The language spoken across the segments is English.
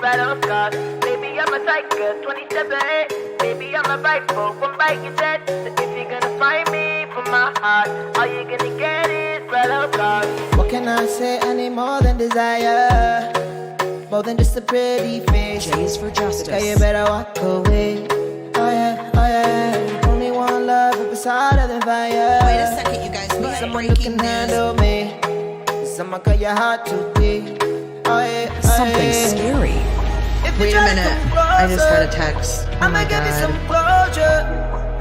battle scars. Baby, I'm a psycho, 27. Baby, I'm a rifle, one bite you dead. So if you're gonna find me from my heart, all you're gonna get is battle scars. What can I say? I need more than desire, more than just a pretty face. J's for justice. Okay, you better walk away. Oh yeah, oh yeah. Only one love up beside of the fire. Wait a second, you guys. We got Someone who breaking can handle news. me. Someone cut your heart too deep. Oh yeah, oh Something yeah. scary. If you Wait a try to minute. come I just got a closer, text. Oh I'ma my give you some god. closure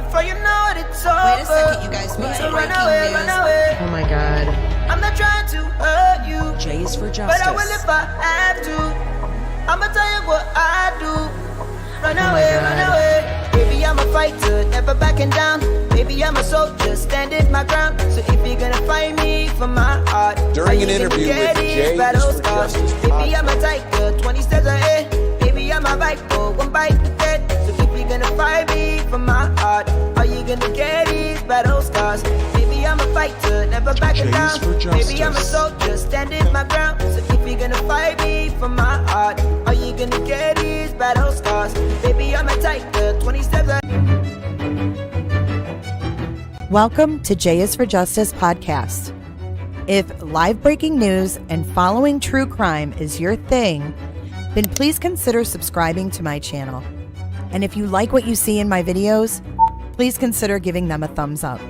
before you know it, it's over. Wait a second, you guys. We got So run breaking away, news. run away. Oh my god. I'm not trying to hurt you, J's for but I will justice. if I have to. I'ma tell you what I do. Run Oh my away, God. run away. Baby, I'm a fighter, never backing down. Baby, I'm a soldier, standing my ground. So if you're gonna find me for my heart, During all an you gonna interview get with is J's battle for scars. Justice Baby, I'm a tiger, 20 steps ahead. Baby, I'm a rifle, one bite to dead. So if you're gonna find me for my heart, all you gonna get is battle scars. Baby, I'm a fighter, never backing J's down. for Baby, I'm a justice. soldier, standing my ground. So if you're gonna fight me for my heart, all you gonna get is battle scars. Baby, I'm a tiger, 20 steps ahead. Welcome to J is for Justice podcast. If live breaking news and following true crime is your thing, then please consider subscribing to my channel. And if you like what you see in my videos, please consider giving them a thumbs up.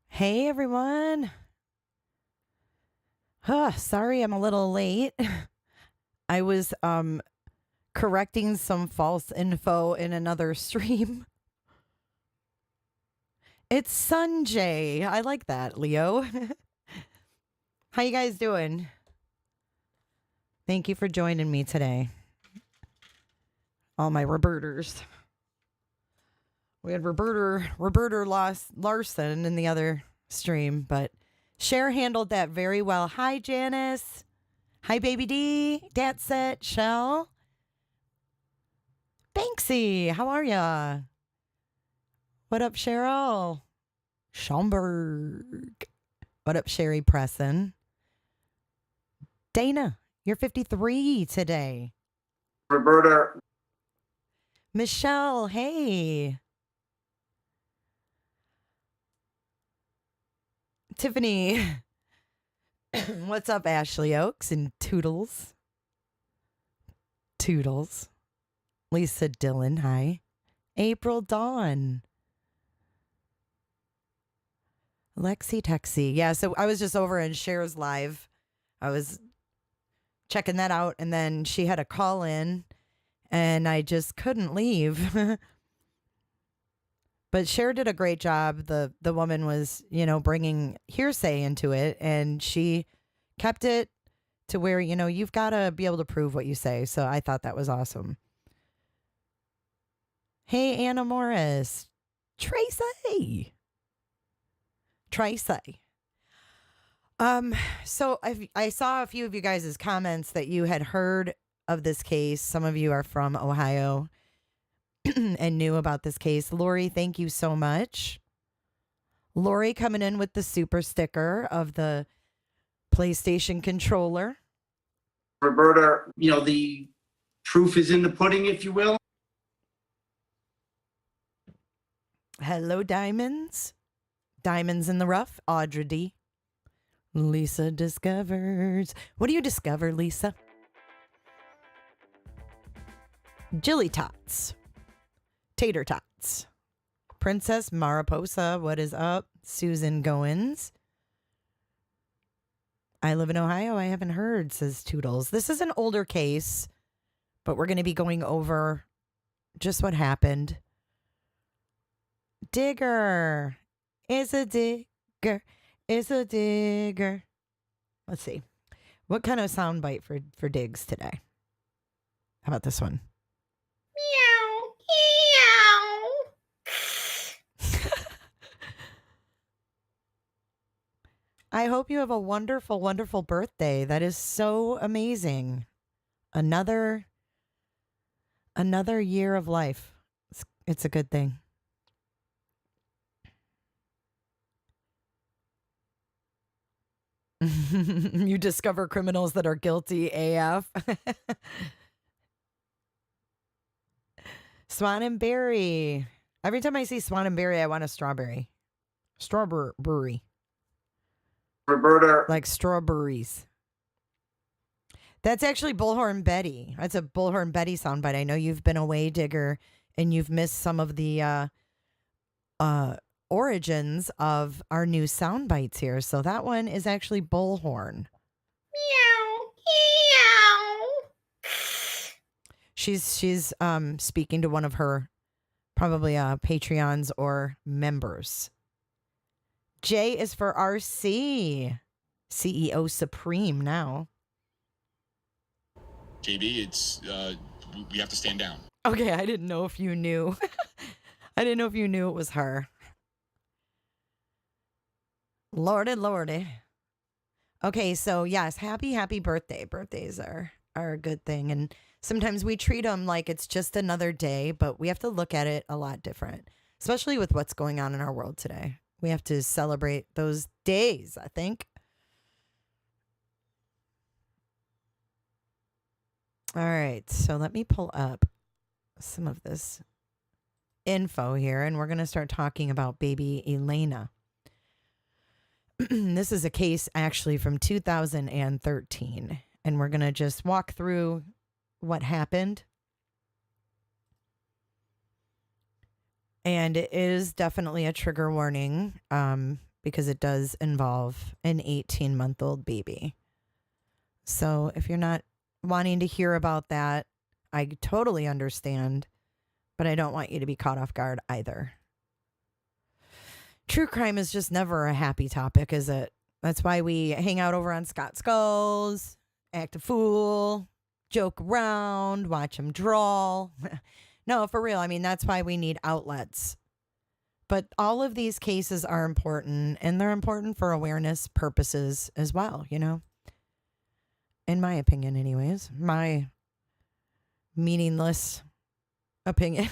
Hey everyone. Sorry I'm a little late. I was correcting some false info in another stream. It's Sunjay. I like that, Leo. How you guys doing? Thank you for joining me today. All my Roberters. We had Roberter Larson in the other stream, but Cher handled that very well. Hi, Janice. Hi, Baby D. That's it, Shell. Banksy, how are ya? What up, Cheryl? Schomburg. What up, Sherry Presson? Dana, you're 53 today. Roberta. Michelle, hey. Tiffany. What's up, Ashley Oaks and Toodles? Toodles. Lisa Dillon, hi. April Dawn. Lexi Texi. Yeah, so I was just over in Cher's live. I was checking that out, and then she had a call in, and I just couldn't leave. But Cher did a great job. The woman was, bringing hearsay into it, and she kept it to where, you've got to be able to prove what you say. So I thought that was awesome. Hey, Anna Morris. Tracy. So I saw a few of you guys' comments that you had heard of this case. Some of you are from Ohio and knew about this case. Lori, thank you so much. Lori coming in with the super sticker of the PlayStation controller. Roberta, the proof is in the pudding, if you will. Hello, Diamonds. Diamonds in the rough. Audra D. Lisa discovers. What do you discover, Lisa? Jilly Tots. Tater Tots. Princess Mariposa, what is up? Susan Goins. I live in Ohio. I haven't heard, says Toodles. This is an older case, but we're going to be going over just what happened. Digger is a digger is a digger. Let's see. What kind of soundbite for Diggs today? How about this one? I hope you have a wonderful, wonderful birthday. That is so amazing. Another year of life. It's a good thing. You discover criminals that are guilty AF. Swan and Berry. Every time I see Swan and Berry, I want a strawberry. Strawberry. Roberta, Like strawberries. That's actually Bullhorn Betty. That's a Bullhorn Betty soundbite. I know you've been away, Digger, and you've missed some of the origins of our new sound bites here. So that one is actually Bullhorn. Meow. She's speaking to one of her probably Patreons or members. J is for RC. CEO Supreme now. JB, it's we have to stand down. Okay, I didn't know if you knew. I didn't know if you knew it was her. Lordy. Okay, so yes, happy birthday. Birthdays are a good thing. And sometimes we treat them like it's just another day, but we have to look at it a lot different, especially with what's going on in our world today. We have to celebrate those days, I think. All right, so let me pull up some of this info here, and we're going to start talking about baby Alaina. This is a case actually from 2013, and we're going to just walk through what happened. And it is definitely a trigger warning because it does involve an 18-month-old baby. So if you're not wanting to hear about that, I totally understand, but I don't want you to be caught off guard either. True crime is just never a happy topic, is it? That's why we hang out over on Scott Skulls, act a fool, joke around, watch them drawl. No, for real. I mean, that's why we need outlets. But all of these cases are important, and they're important for awareness purposes as well, you know? In my opinion, anyways. My meaningless opinion.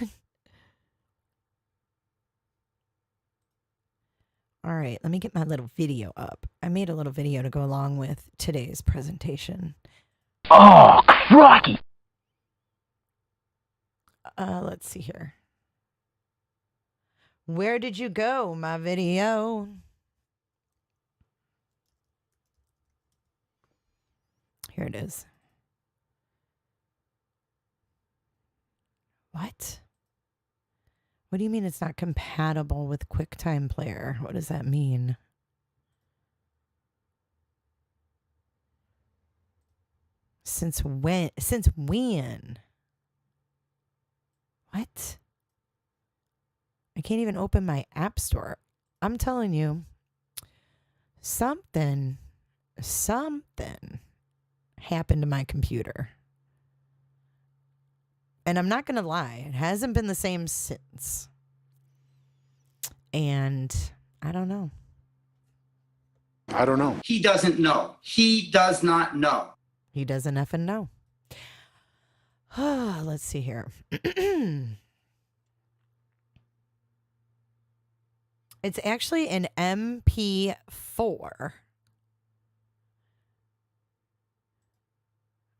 All right, let me get my little video up. I made a little video to go along with today's presentation. Oh, crikey! Let's see here. Where did you go, my video? Here it is. What? What do you mean it's not compatible with QuickTime Player? What does that mean? Since when? Since when? What? I can't even open my app store. I'm telling you, something happened to my computer. And I'm not going to lie, it hasn't been the same since. And I don't know. he doesn't know. He does not know. He doesn't effing know. Let's see here. It's actually an MP4.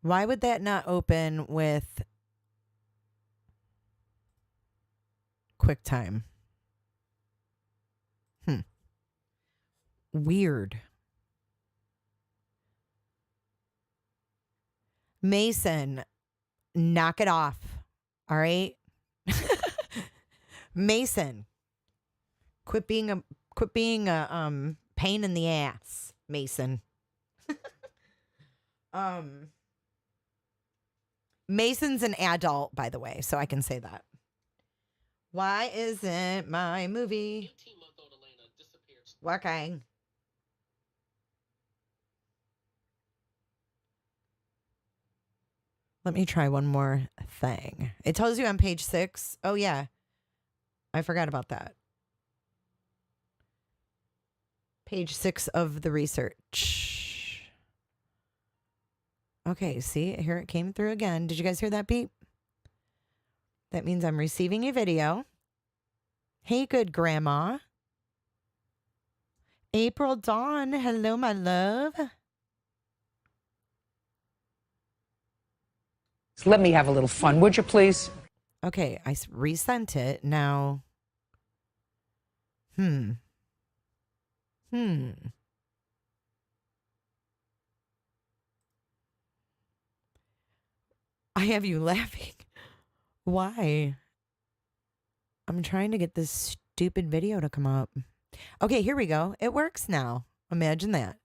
Why would that not open with QuickTime? Weird. Mason, knock it off. All right? Mason, quit being a pain in the ass, Mason. Mason's an adult, by the way, so I can say that. Why isn't my movie working? Let me try one more thing. It tells you on page 6. Oh, yeah. I forgot about that. Page 6 of the research. Okay, see, here it came through again. Did you guys hear that beep? That means I'm receiving a video. Hey, good grandma. April Dawn, hello, my love. Let me have a little fun, would you please? Okay, I resent it. Now, I have you laughing. Why? I'm trying to get this stupid video to come up. Okay, here we go. It works now. Imagine that.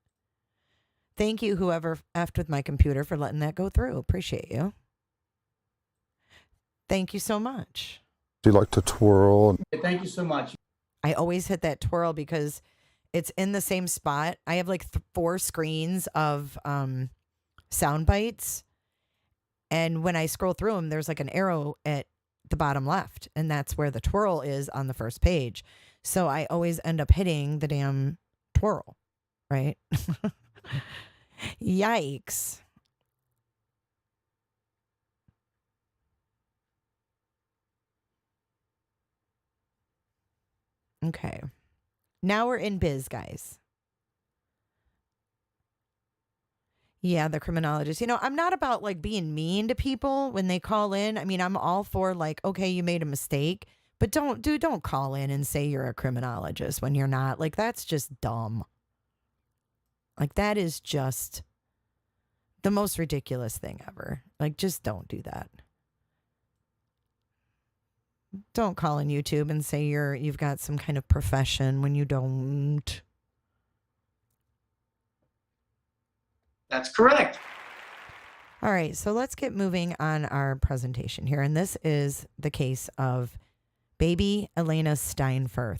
Thank you, whoever effed with my computer, for letting that go through. Appreciate you. Thank you so much. Do you like to twirl? Thank you so much. I always hit that twirl because it's in the same spot. I have like 4 screens of sound bites. And when I scroll through them, there's like an arrow at the bottom left. And that's where the twirl is on the first page. So I always end up hitting the damn twirl, right? Yikes. Okay. Now we're in biz, guys. Yeah, the criminologist. You know, I'm not about like being mean to people when they call in. I mean, I'm all for like, okay, you made a mistake, but don't call in and say you're a criminologist when you're not. Like, that's just dumb. Like, that is just the most ridiculous thing ever. Like, just don't do that. Don't call in YouTube and say you've got some kind of profession when you don't. That's correct. All right, so let's get moving on our presentation here. And this is the case of baby Alaina Steinfurth.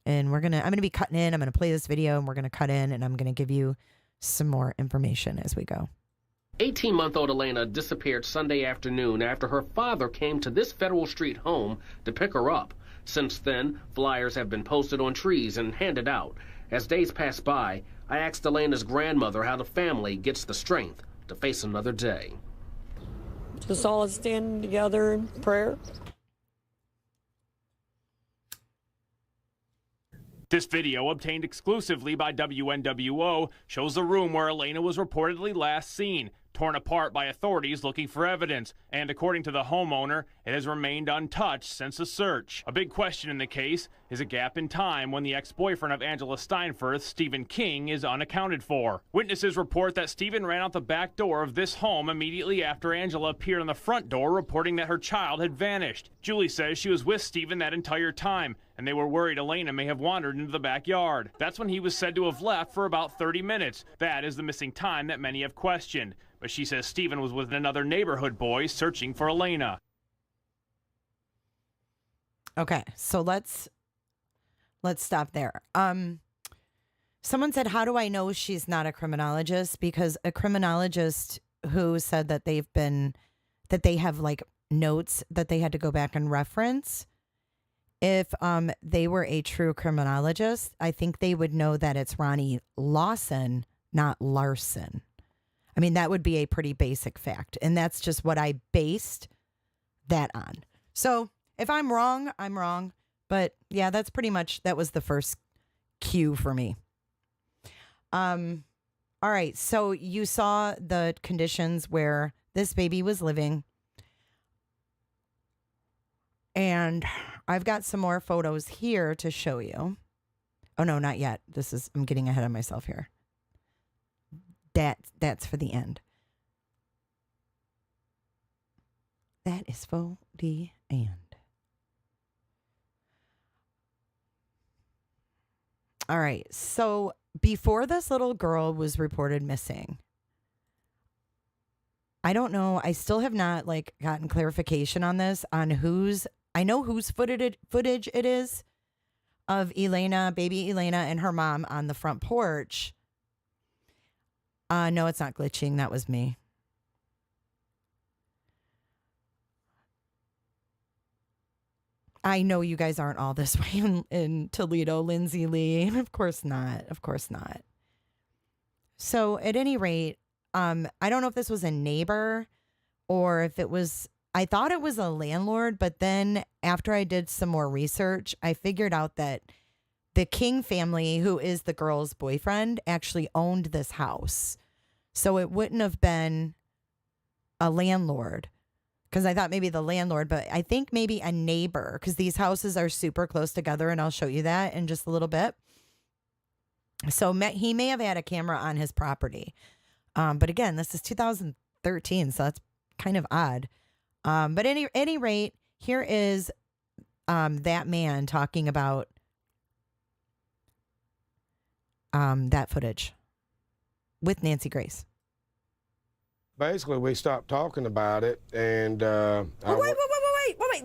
And I'm going to be cutting in. I'm going to play this video and we're going to cut in and I'm going to give you some more information as we go. 18-month-old Alaina disappeared Sunday afternoon after her father came to this Federal Street home to pick her up. Since then, flyers have been posted on trees and handed out. As days pass by, I asked Alaina's grandmother how the family gets the strength to face another day. Just all standing together in prayer. This video, obtained exclusively by WNWO, shows the room where Alaina was reportedly last seen, torn apart by authorities looking for evidence, and according to the homeowner, it has remained untouched since the search. A big question in the case is a gap in time when the ex-boyfriend of Angela Steinfurth, Stephen King, is unaccounted for. Witnesses report that Stephen ran out the back door of this home immediately after Angela appeared on the front door reporting that her child had vanished. Julie says she was with Stephen that entire time, and they were worried Alaina may have wandered into the backyard. That's when he was said to have left for about 30 minutes. That is the missing time that many have questioned. But she says Stephen was with another neighborhood boy searching for Alaina. Okay, so let's stop there. Someone said, how do I know she's not a criminologist? Because a criminologist who said that they have like notes that they had to go back and reference. If they were a true criminologist, I think they would know that it's Ronnie Lawson, not Larson. I mean, that would be a pretty basic fact. And that's just what I based that on. So if I'm wrong, I'm wrong. But yeah, that was the first cue for me. All right. So you saw the conditions where this baby was living. And I've got some more photos here to show you. Oh, no, not yet. I'm getting ahead of myself here. That's for the end. That is for the end. All right. So before this little girl was reported missing, I don't know. I still have not gotten clarification on this, on I know whose footage it is of Alaina, baby Alaina, and her mom on the front porch. No, it's not glitching. That was me. I know you guys aren't all this way in Toledo, Lindsay Lee. Of course not. Of course not. So at any rate, I don't know if this was a neighbor or if it was, I thought it was a landlord, but then after I did some more research, I figured out that the King family, who is the girl's boyfriend, actually owned this house. So it wouldn't have been a landlord, because I thought maybe the landlord, but I think maybe a neighbor, because these houses are super close together, and I'll show you that in just a little bit. So he may have had a camera on his property. But again, this is 2013, so that's kind of odd. But any rate, here is that man talking about that footage with Nancy Grace. Basically, we stopped talking about it, and Wait,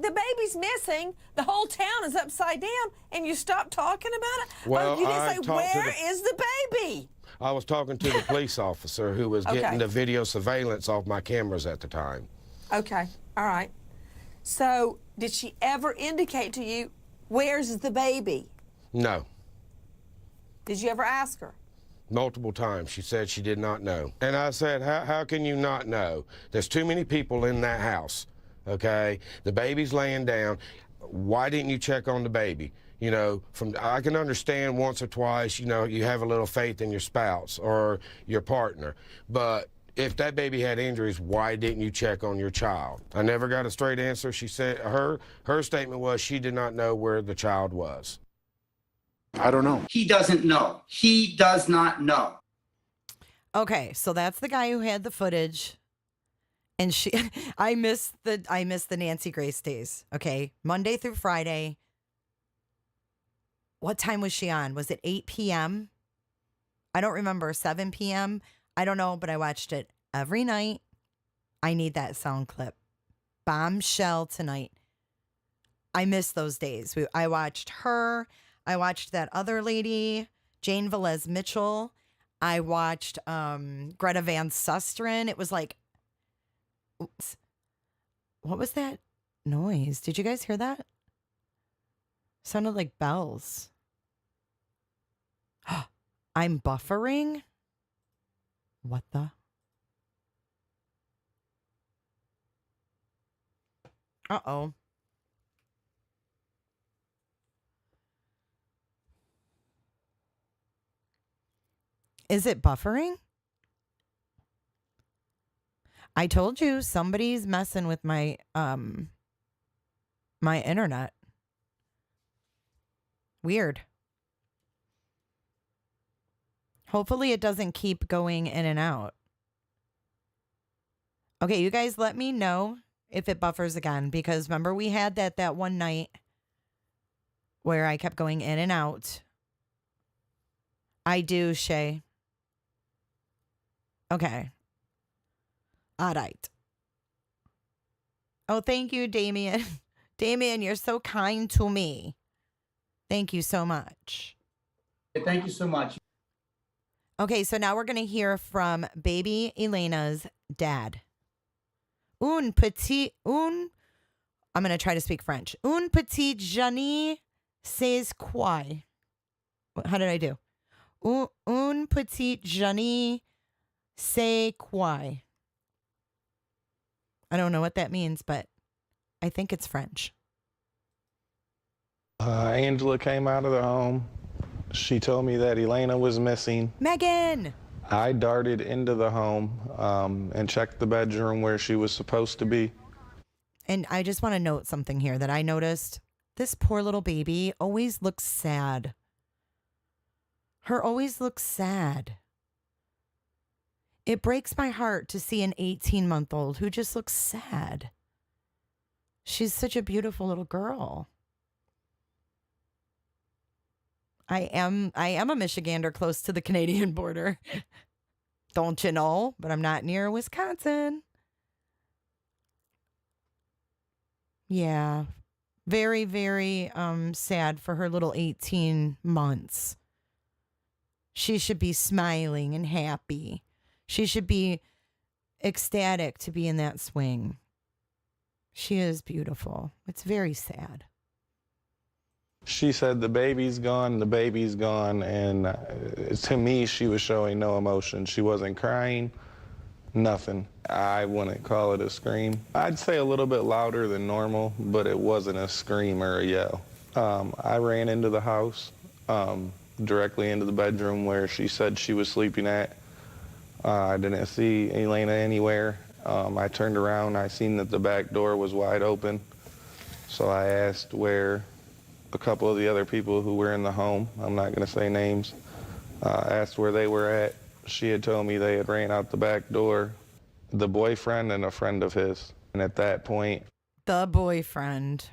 the baby's missing. The whole town is upside down, and you stopped talking about it? Well, you didn't I say, talked to where is the baby? I was talking to the police officer who was getting the video surveillance off my cameras at the time. Okay, all right. So, did she ever indicate to you, where's the baby? No. Did you ever ask her? Multiple times. She said she did not know. And I said, how can you not know? There's too many people in that house, okay? The baby's laying down. Why didn't you check on the baby? You know, I can understand once or twice, you know, you have a little faith in your spouse or your partner. But if that baby had injuries, why didn't you check on your child? I never got a straight answer. She said her statement was she did not know where the child was. I don't know. He doesn't know. He does not know. Okay, so that's the guy who had the footage. And I miss the Nancy Grace days. Okay, Monday through Friday. What time was she on? Was it 8 p.m.? I don't remember. 7 p.m. I don't know, but I watched it every night. I need that sound clip. Bombshell tonight. I miss those days. I watched her. I watched that other lady, Jane Velez Mitchell. I watched Greta Van Susteren. It was like, oops. What was that noise? Did you guys hear that? Sounded like bells. I'm buffering? What the? Uh-oh. Is it buffering? I told you somebody's messing with my my internet. Weird. Hopefully it doesn't keep going in and out. Okay, you guys let me know if it buffers again, because remember we had that one night where I kept going in and out. I do, Shay. Okay. All right. Oh, thank you, Damien. Damien, you're so kind to me. Thank you so much. Thank you so much. Okay, so now we're going to hear from baby Alaina's dad. I'm going to try to speak French. Un petit Johnny c'est quoi? How did I do? Un petit Johnny c'est quoi? I don't know what that means, but I think it's French. Angela came out of the home. She told me that Alaina was missing. Megan! I darted into the home and checked the bedroom where she was supposed to be. And I just want to note something here that I noticed. This poor little baby always looks sad. Her always looks sad. It breaks my heart to see an 18-month-old who just looks sad. She's such a beautiful little girl. I am a Michigander close to the Canadian border. Don't you know? But I'm not near Wisconsin. Yeah. Very, very sad for her little 18 months. She should be smiling and happy. She should be ecstatic to be in that swing. She is beautiful. It's very sad. She said the baby's gone, and to me, she was showing no emotion. She wasn't crying, nothing. I wouldn't call it a scream. I'd say a little bit louder than normal, but it wasn't a scream or a yell. I ran into the house. directly into the bedroom where she said she was sleeping at. I didn't see Alaina anywhere. I turned around, I seen that the back door was wide open. So I asked where a couple of the other people who were in the home, I'm not gonna say names, asked where they were at. She had told me they had ran out the back door, the boyfriend and a friend of his. And at that point, The boyfriend.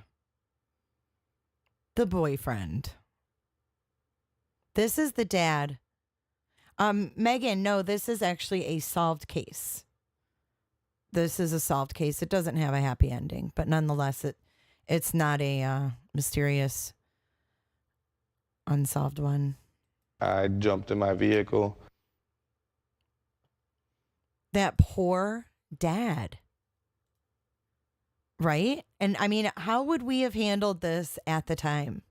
The boyfriend. This is the dad. Megan, no, this is actually a solved case. This is a solved case. It doesn't have a happy ending, but nonetheless, it's not a mysterious, unsolved one. I jumped in my vehicle. That poor dad. Right? And I mean, how would we have handled this at the time?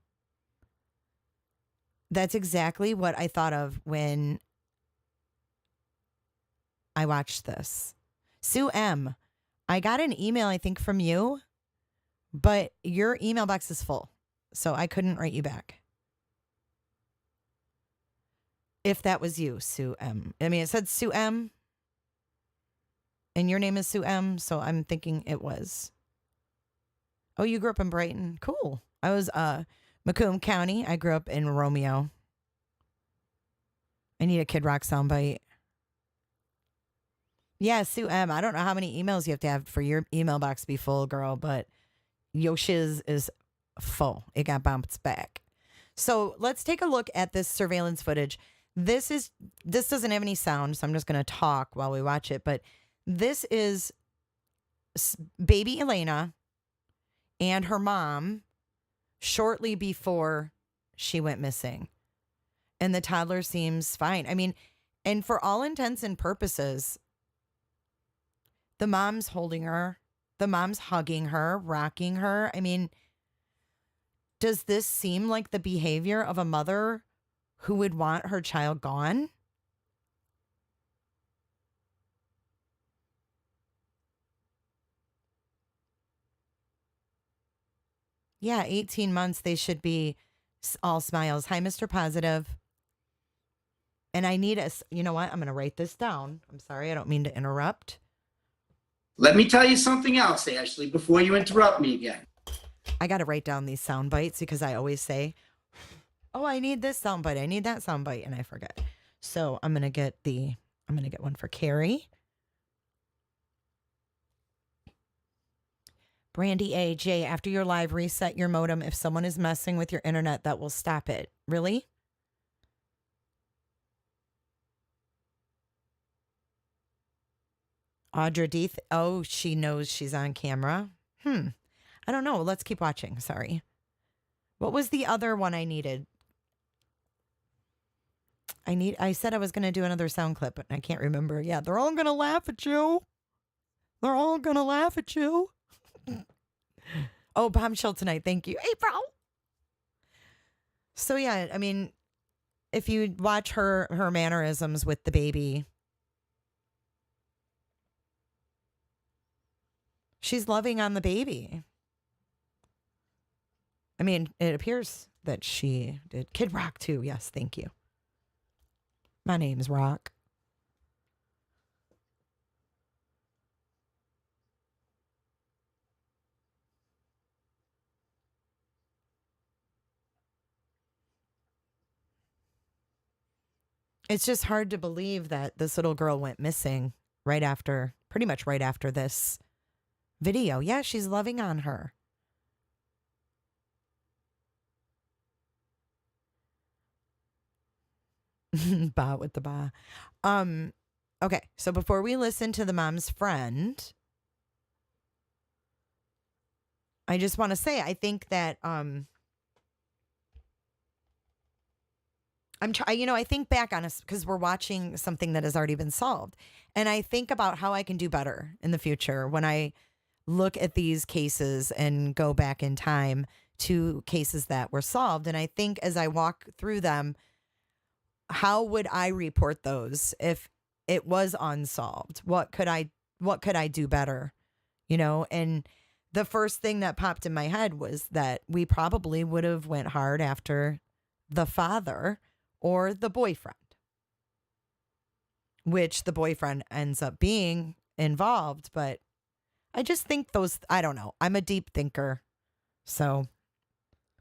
That's exactly what I thought of when I watched this. Sue M., I got an email, I think, from you, but your email box is full, so I couldn't write you back. If that was you, Sue M. I mean, it said Sue M., and your name is Sue M., so I'm thinking it was. Oh, you grew up in Brighton? Cool. I was Macomb County. I grew up in Romeo. I need a Kid Rock soundbite. Yeah, Sue M. I don't know how many emails you have to have for your email box to be full, girl, but Yoshi's is full. It got bounced back. So let's take a look at this surveillance footage. This doesn't have any sound, so I'm just going to talk while we watch it. But this is baby Alaina and her mom shortly before she went missing. And the toddler seems fine. I mean, and for all intents and purposes, the mom's holding her, the mom's hugging her, rocking her. I mean, does this seem like the behavior of a mother who would want her child gone? Yeah, 18 months, they should be all smiles. Hi, Mr. Positive. And I need you know what? I'm going to write this down. I'm sorry, I don't mean to interrupt. Let me tell you something else, Ashley, before you interrupt me again. I got to write down these sound bites because I always say, oh, I need this sound bite. I need that sound bite. And I forget. So I'm going to get one for Carrie. Brandy AJ, after your live, reset your modem. If someone is messing with your internet, that will stop it. Really? Audra Deeth. Oh, she knows she's on camera. I don't know. Let's keep watching. Sorry. What was the other one I needed? I said I was going to do another sound clip, but I can't remember. Yeah, they're all going to laugh at you. They're all going to laugh at you. Oh, bombshell tonight. Thank you, April. So yeah, I mean, if you watch her mannerisms with the baby, she's loving on the baby. I mean, it appears that she did. Kid Rock too. Yes, thank you. My name's Rock. It's just hard to believe that this little girl went missing pretty much right after this video. Yeah, she's loving on her. Ba with the ba. Okay, so before we listen to the mom's friend, I just want to say I think that I think back on us because we're watching something that has already been solved. And I think about how I can do better in the future when I look at these cases and go back in time to cases that were solved. And I think as I walk through them, how would I report those if it was unsolved? What could I do better? And the first thing that popped in my head was that we probably would have went hard after the father or the boyfriend, which the boyfriend ends up being involved. But I just think I don't know. I'm a deep thinker. So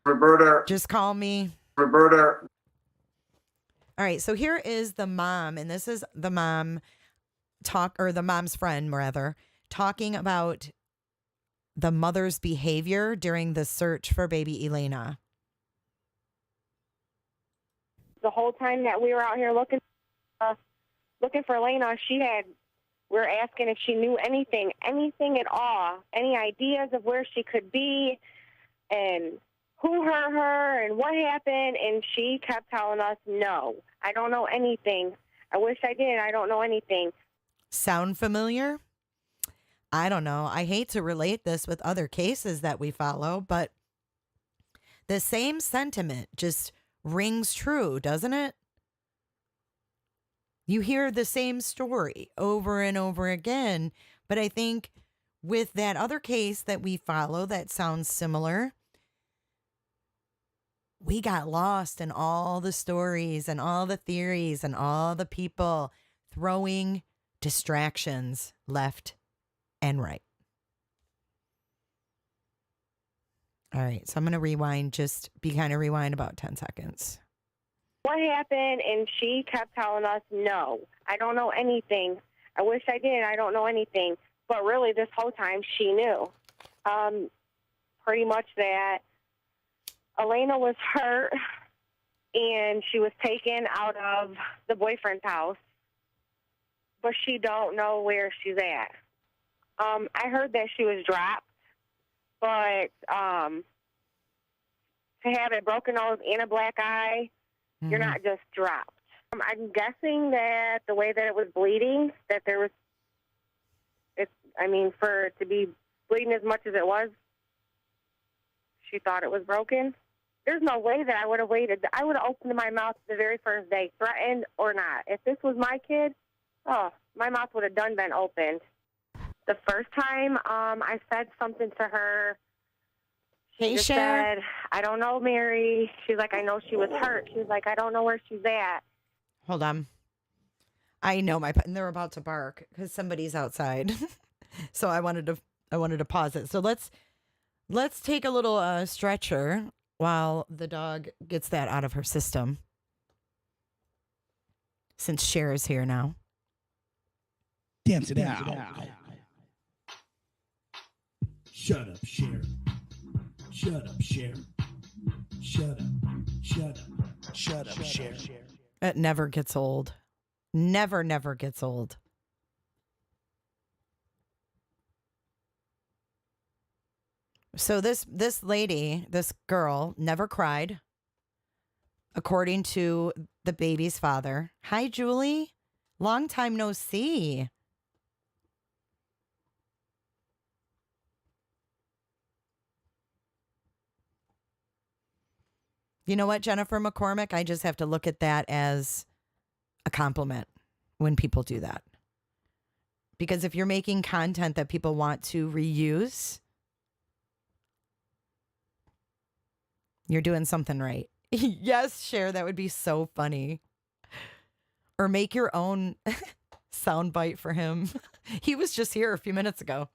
Roberta. Just call me Roberta. All right. So here is the mom, and this is the mom the mom's friend, rather, talking about the mother's behavior during the search for baby Alaina. The whole time that we were out here looking for Alaina, we were asking if she knew anything at all, any ideas of where she could be and who hurt her and what happened, and she kept telling us, no, I don't know anything. I wish I did. I don't know anything. Sound familiar? I don't know. I hate to relate this with other cases that we follow, but the same sentiment just rings true, doesn't it? You hear the same story over and over again, but I think with that other case that we follow that sounds similar, we got lost in all the stories and all the theories and all the people throwing distractions left and right. All right, so I'm going to rewind, rewind about 10 seconds. What happened? And she kept telling us, no, I don't know anything. I wish I did. I don't know anything. But really, this whole time, she knew. Pretty much that Alaina was hurt, and she was taken out of the boyfriend's house, but she don't know where she's at. I heard that she was dropped, but to have a broken nose and a black eye, you're not just dropped. I'm guessing that the way that it was bleeding, that there was, for it to be bleeding as much as it was, she thought it was broken. There's no way that I would have waited. I would have opened my mouth the very first day, threatened or not. If this was my kid, my mouth would have been opened. The first time I said something to her, she just said, I don't know, Mary. She's like, I know she was hurt. She's like, I don't know where she's at. Hold on. I know they're about to bark because somebody's outside. So I wanted to pause it. So let's take a little stretcher while the dog gets that out of her system. Since Cher is here now. Dance it out. Shut up, Cher. Shut up, Cher. Shut up. Shut up. Shut up, Cher. It never gets old. Never gets old. So this lady, this girl, never cried, according to the baby's father. Hi, Julie. Long time no see. You know what, Jennifer McCormick? I just have to look at that as a compliment when people do that. Because if you're making content that people want to reuse, you're doing something right. Yes, Cher, that would be so funny. Or make your own soundbite for him. He was just here a few minutes ago.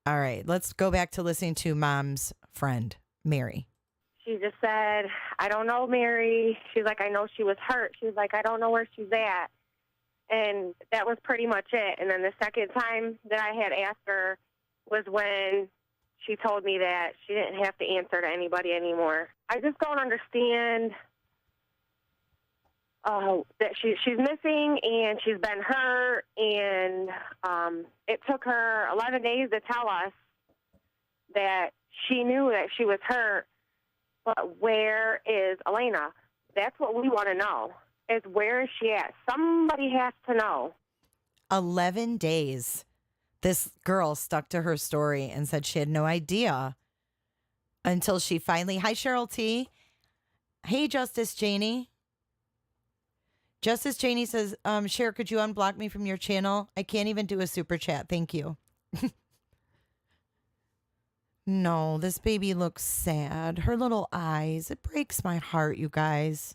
All right, let's go back to listening to Mom's friend, Mary. She just said, I don't know, Mary. She's like, I know she was hurt. She's like, I don't know where she's at. And that was pretty much it. And then the second time that I had asked her was when she told me that she didn't have to answer to anybody anymore. I just don't understand that she's missing and she's been hurt. And it took her 11 days to tell us that she knew that she was hurt. But where is Alaina? That's what we want to know. Is where is she at? Somebody has to know. 11 days. This girl stuck to her story and said she had no idea until she finally... Hi, Cheryl T. Hey, Justice Janie. Justice Janie says, Cher, could you unblock me from your channel? I can't even do a super chat. Thank you. No, this baby looks sad. Her little eyes. It breaks my heart, you guys.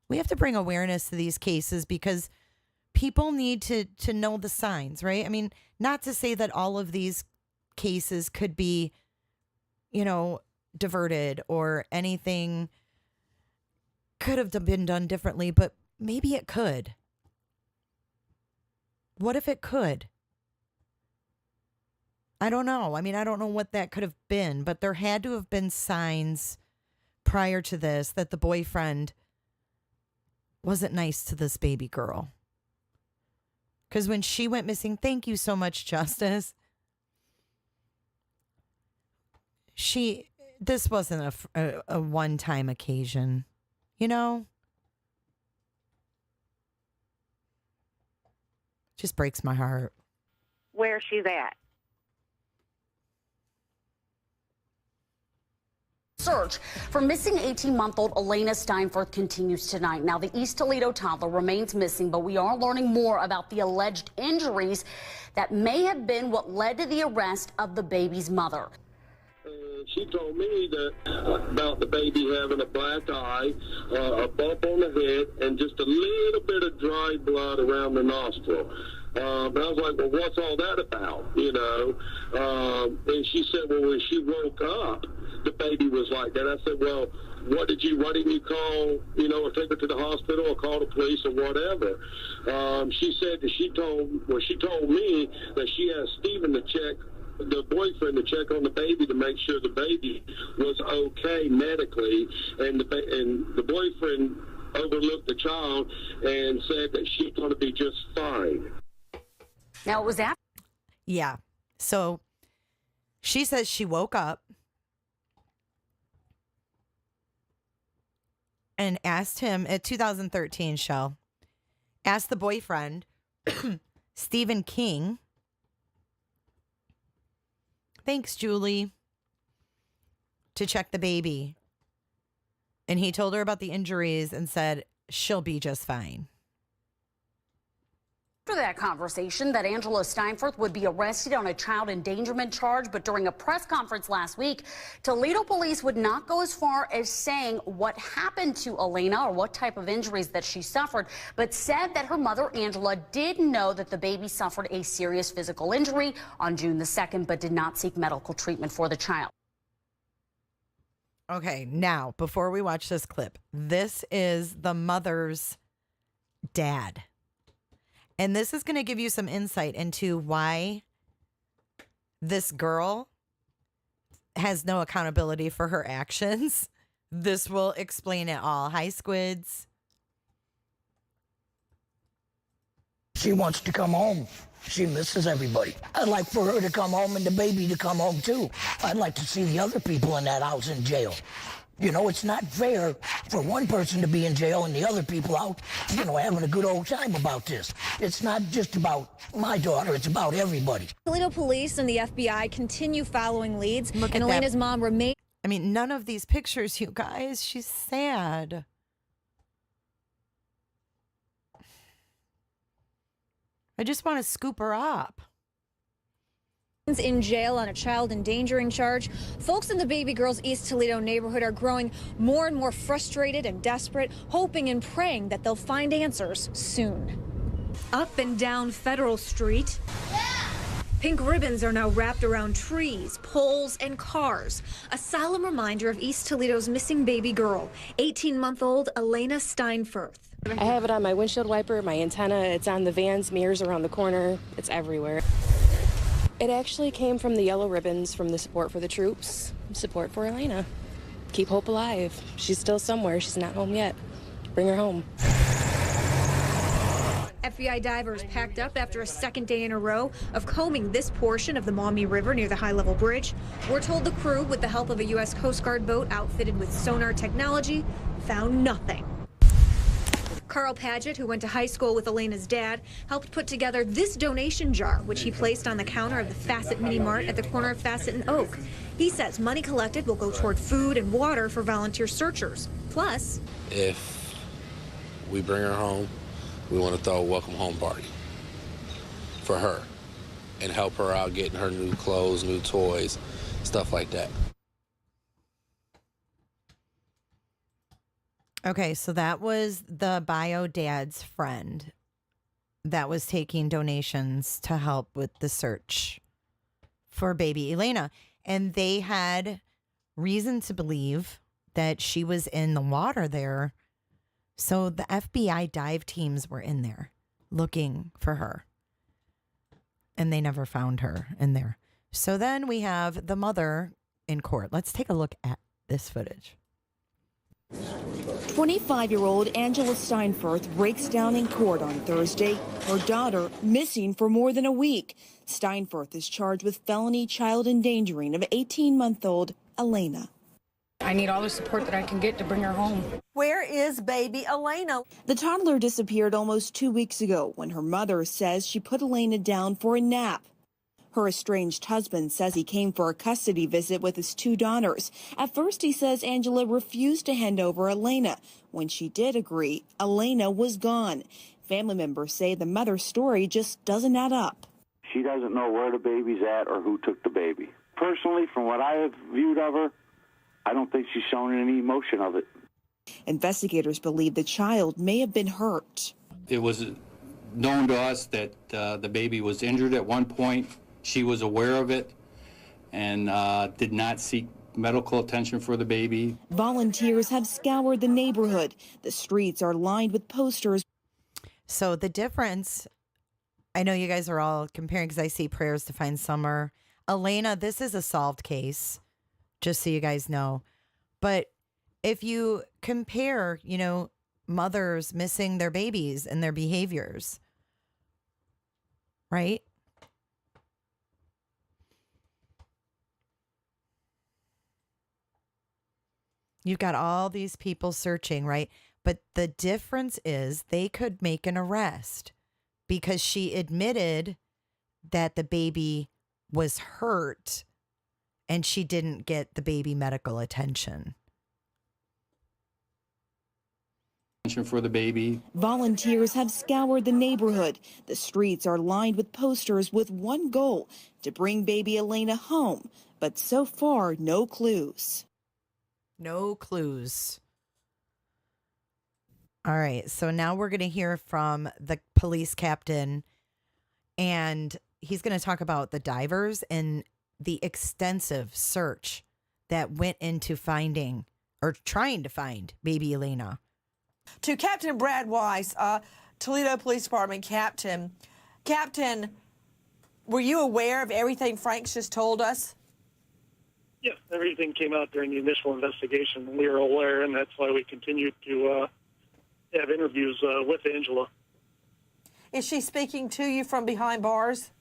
We have to bring awareness to these cases because people need to know the signs, right? I mean, not to say that all of these cases could be, diverted or anything could have been done differently, but maybe it could. What if it could? I don't know. I mean, I don't know what that could have been, but there had to have been signs prior to this that the boyfriend wasn't nice to this baby girl. Because when she went missing, thank you so much, Justice. This wasn't a one-time occasion, Just breaks my heart. Where she's at. Search for missing 18-month-old Alaina Steinfurth continues tonight. Now, the East Toledo toddler remains missing, but we are learning more about the alleged injuries that may have been what led to the arrest of the baby's mother. She told me that about the baby having a black eye, a bump on the head, and just a little bit of dry blood around the nostril. And I was like, well, what's all that about, And she said, well, when she woke up, the baby was like that. I said, well, why didn't you call, or take her to the hospital or call the police or whatever? She said that she told me that she asked Stephen to check, the boyfriend, to check on the baby to make sure the baby was okay medically, and the boyfriend overlooked the child and said that she's going to be just fine. Now, it was after. Yeah. So she says she woke up and asked him at 2013 show, asked the boyfriend, Stephen King. Thanks, Julie, to check the baby. And he told her about the injuries and said she'll be just fine. After that conversation, that Angela Steinfurth would be arrested on a child endangerment charge, but during a press conference last week, Toledo police would not go as far as saying what happened to Alaina or what type of injuries that she suffered, but said that her mother, Angela, did know that the baby suffered a serious physical injury on June the 2nd, but did not seek medical treatment for the child. Okay, now, before we watch this clip, this is the mother's dad. And this is going to give you some insight into why this girl has no accountability for her actions. This will explain it all. Hi, Squids. She wants to come home. She misses everybody. I'd like for her to come home and the baby to come home, too. I'd like to see the other people in that house in jail. It's not fair for one person to be in jail and the other people out, having a good old time about this. It's not just about my daughter, it's about everybody. Toledo police and the FBI continue following leads, Look and at that. Alaina's mom remains. I mean, none of these pictures, you guys, she's sad. I just want to scoop her up. In jail on a child endangering charge. Folks in the baby girl's East Toledo neighborhood are growing more and more frustrated and desperate, hoping and praying that they'll find answers soon. Up and down Federal Street. Pink ribbons are now wrapped around trees, poles, and cars. A solemn reminder of East Toledo's missing baby girl, 18-month-old Alaina Steinfurth. I have it on my windshield wiper, my antenna, it's on the van's mirrors around the corner, it's everywhere. It actually came from the yellow ribbons from the support for the troops, support for Alaina. Keep hope alive. She's still somewhere. She's not home yet. Bring her home. FBI divers packed up after a second day in a row of combing this portion of the Maumee River near the high-level bridge. We're told the crew, with the help of a U.S. Coast Guard boat outfitted with sonar technology, found nothing. Carl Padgett, who went to high school with Alaina's dad, helped put together this donation jar, which he placed on the counter of the Facet Mini Mart at the corner of Facet and Oak. He says money collected will go toward food and water for volunteer searchers. Plus, if we bring her home, we want to throw a welcome home party for her and help her out getting her new clothes, new toys, stuff like that. Okay, so that was the bio dad's friend that was taking donations to help with the search for baby Alaina. And they had reason to believe that she was in the water there. So the FBI dive teams were in there looking for her. And they never found her in there. So then we have the mother in court. Let's take a look at this footage. 25-year-old Angela Steinfurth breaks down in court on Thursday. Her daughter missing for more than a week. Steinfurth is charged with felony child endangering of 18-month-old Alaina. I need all the support that I can get to bring her home. Where is baby Alaina? The toddler disappeared almost 2 weeks ago when her mother says she put Alaina down for a nap. Her estranged husband says he came for a custody visit with his 2 daughters. At first, he says Angela refused to hand over Alaina. When she did agree, Alaina was gone. Family members say the mother's story just doesn't add up. She doesn't know where the baby's at or who took the baby. Personally, from what I have viewed of her, I don't think she's shown any emotion of it. Investigators believe the child may have been hurt. It was known to us that the baby was injured at one point. She was aware of it and did not seek medical attention for the baby. Volunteers have scoured the neighborhood. The streets are lined with posters. So the difference, I know you guys are all comparing because I see Prayers to Find Summer. Alaina, this is a solved case, just so you guys know. But if you compare, mothers missing their babies and their behaviors, right? You've got all these people searching, right? But the difference is they could make an arrest because she admitted that the baby was hurt and she didn't get the baby medical attention. For the baby. Volunteers have scoured the neighborhood. The streets are lined with posters with one goal, to bring baby Alaina home. But so far, no clues. No clues. All right. So now we're going to hear from the police captain, and he's going to talk about the divers and the extensive search that went into finding or trying to find baby Alaina. To Captain Brad Weiss, Toledo Police Department captain. Captain, were you aware of everything Frank's just told us? Yes, everything came out during the initial investigation. We were aware, and that's why we continued to have interviews with Angela. Is she speaking to you from behind bars?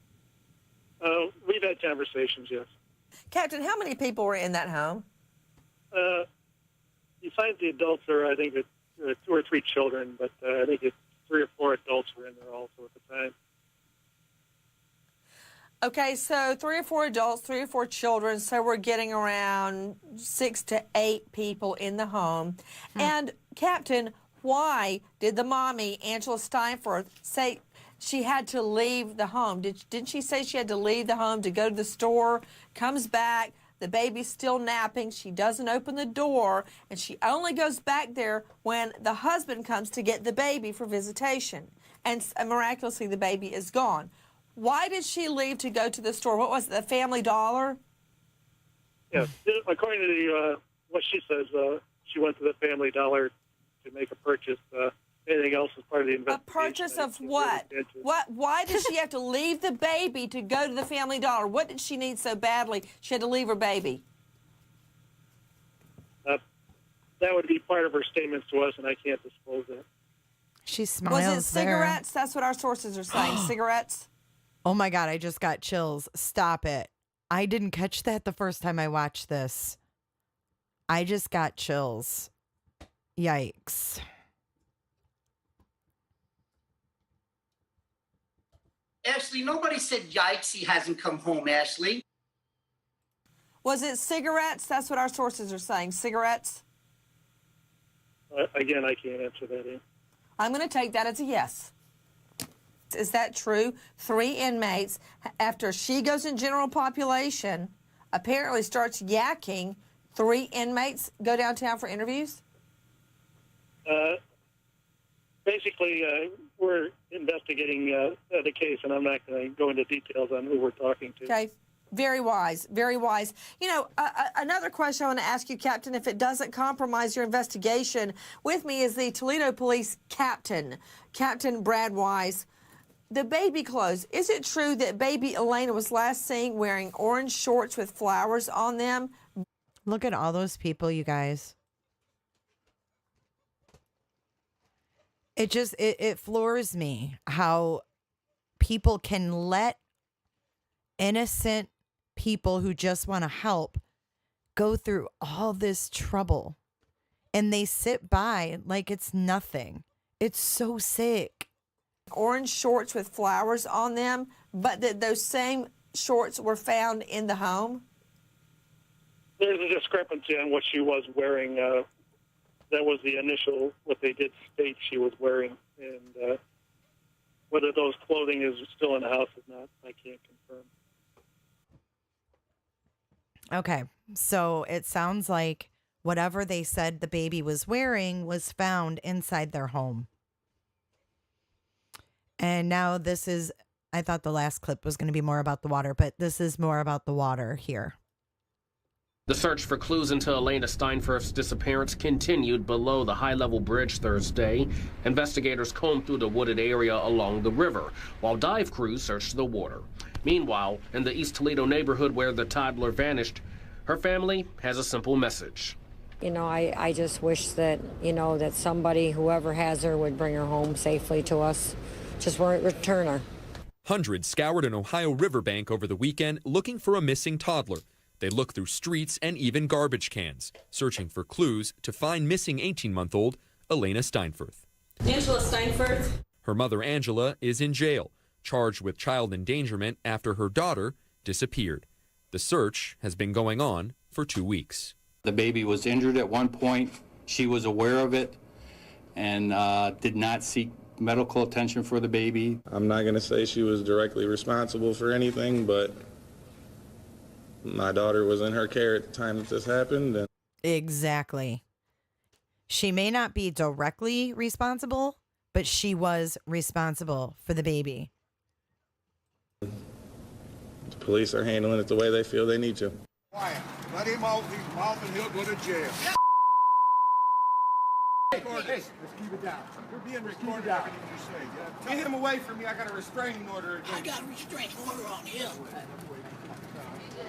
We've had conversations, yes. Captain, how many people were in that home? Besides the adults, there I think that 2 or 3 children, but I think 3 or 4 adults were in there also at the time. Okay, so 3 or 4 adults, 3 or 4 children, so we're getting around 6 to 8 people in the home. And, Captain, why did the mommy, Angela Steinfurth, say she had to leave the home? Didn't she say she had to leave the home to go to the store, comes back, the baby's still napping, she doesn't open the door, and she only goes back there when the husband comes to get the baby for visitation. And miraculously, the baby is gone. Why did she leave to go to the store? What was it, the Family Dollar? Yes, according to what she says, she went to the Family Dollar to make a purchase. Anything else is part of the investigation. A purchase of what? Why did she have to leave the baby to go to the Family Dollar? What did she need so badly she had to leave her baby? That would be part of her statements to us, and I can't disclose that. She smiles. Was it cigarettes? That's what our sources are saying. Cigarettes? Oh my God, I just got chills. Stop it. I didn't catch that the first time I watched this. I just got chills. Yikes. Ashley, nobody said yikes, he hasn't come home, Ashley. Was it cigarettes? That's what our sources are saying. Cigarettes? Again, I can't answer that. I'm going to take that as a yes. Is that true? 3 inmates, after she goes in general population, apparently starts yakking. 3 inmates go downtown for interviews? Basically, we're investigating the case, and I'm not going to go into details on who we're talking to. Okay. Very wise, very wise. You know, another question I want to ask you, Captain, if it doesn't compromise your investigation, with me is the Toledo Police Captain, Captain Brad Wise. The baby clothes, is it true that baby Alaina was last seen wearing orange shorts with flowers on them? Look at all those people, you guys. It floors me how people can let innocent people who just want to help go through all this trouble and they sit by like it's nothing. It's so sick. Orange shorts with flowers on them, but that those same shorts were found in the home? There's a discrepancy on what she was wearing. That was the initial, what they did state she was wearing. And whether those clothing is still in the house or not, I can't confirm. Okay, so it sounds like whatever they said the baby was wearing was found inside their home. And now this is, I thought the last clip was going to be more about the water, but this is more about the water here. The search for clues into Alaina Steinfurth's disappearance continued below the high-level bridge Thursday. Investigators combed through the wooded area along the river, while dive crews searched the water. Meanwhile, in the East Toledo neighborhood where the toddler vanished, her family has a simple message. You know, I just wish that, that somebody, whoever has her, would bring her home safely to us. Just return her. Hundreds scoured an Ohio riverbank over the weekend looking for a missing toddler. They looked through streets and even garbage cans, searching for clues to find missing 18-month-old Alaina Steinfurth. Angela Steinfurth. Her mother, Angela, is in jail, charged with child endangerment after her daughter disappeared. The search has been going on for 2 weeks. The baby was injured at one point. She was aware of it and did not seek medical attention for the baby. I'm not going to say she was directly responsible for anything, but my daughter was in her care at the time that this happened. And Exactly. She may not be directly responsible, but she was responsible for the baby. the police are handling it the way they feel they need to. Quiet. Let him out. He's mouth and he'll go to jail. Hey, let's keep it down. You're being recorded. Get him away from me. I got a restraining order. I got a restraining order on him.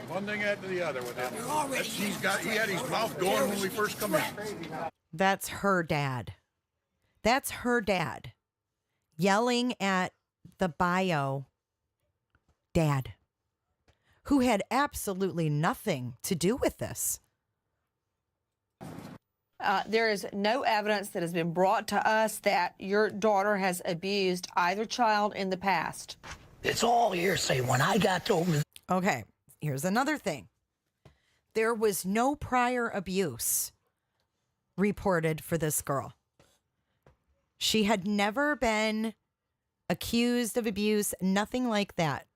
One thing after the other with him. You're already He had his mouth going when we first come in. That's her dad. That's her dad yelling at the bio dad, who had absolutely nothing to do with this. There is no evidence that has been brought to us that your daughter has abused either child in the past. It's all hearsay. When I got over... Okay, here's another thing. There was no prior abuse reported for this girl. She had never been accused of abuse, nothing like that.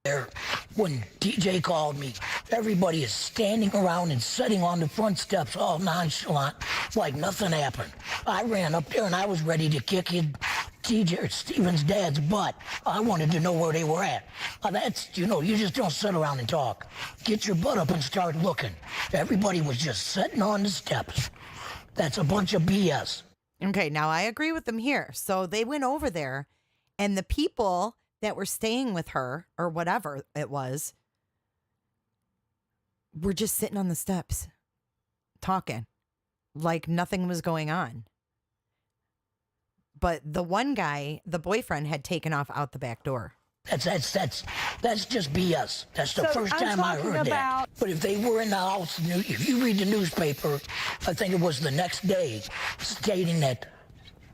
There, when DJ called me, everybody is standing around and sitting on the front steps all nonchalant, like nothing happened. I ran up there and I was ready to kick DJ Steven's dad's butt. I wanted to know where they were at. That's, you just don't sit around and talk. Get your butt up and start looking. Everybody was just sitting on the steps. That's a bunch of BS. Okay, now I agree with them here. So they went over there, and the people that were staying with her, or whatever it was, were just sitting on the steps talking like nothing was going on. But the one guy, the boyfriend, had taken off out the back door. That's just BS. That's the first time I heard that. But if they were in the house, if you read the newspaper, I think it was the next day, stating that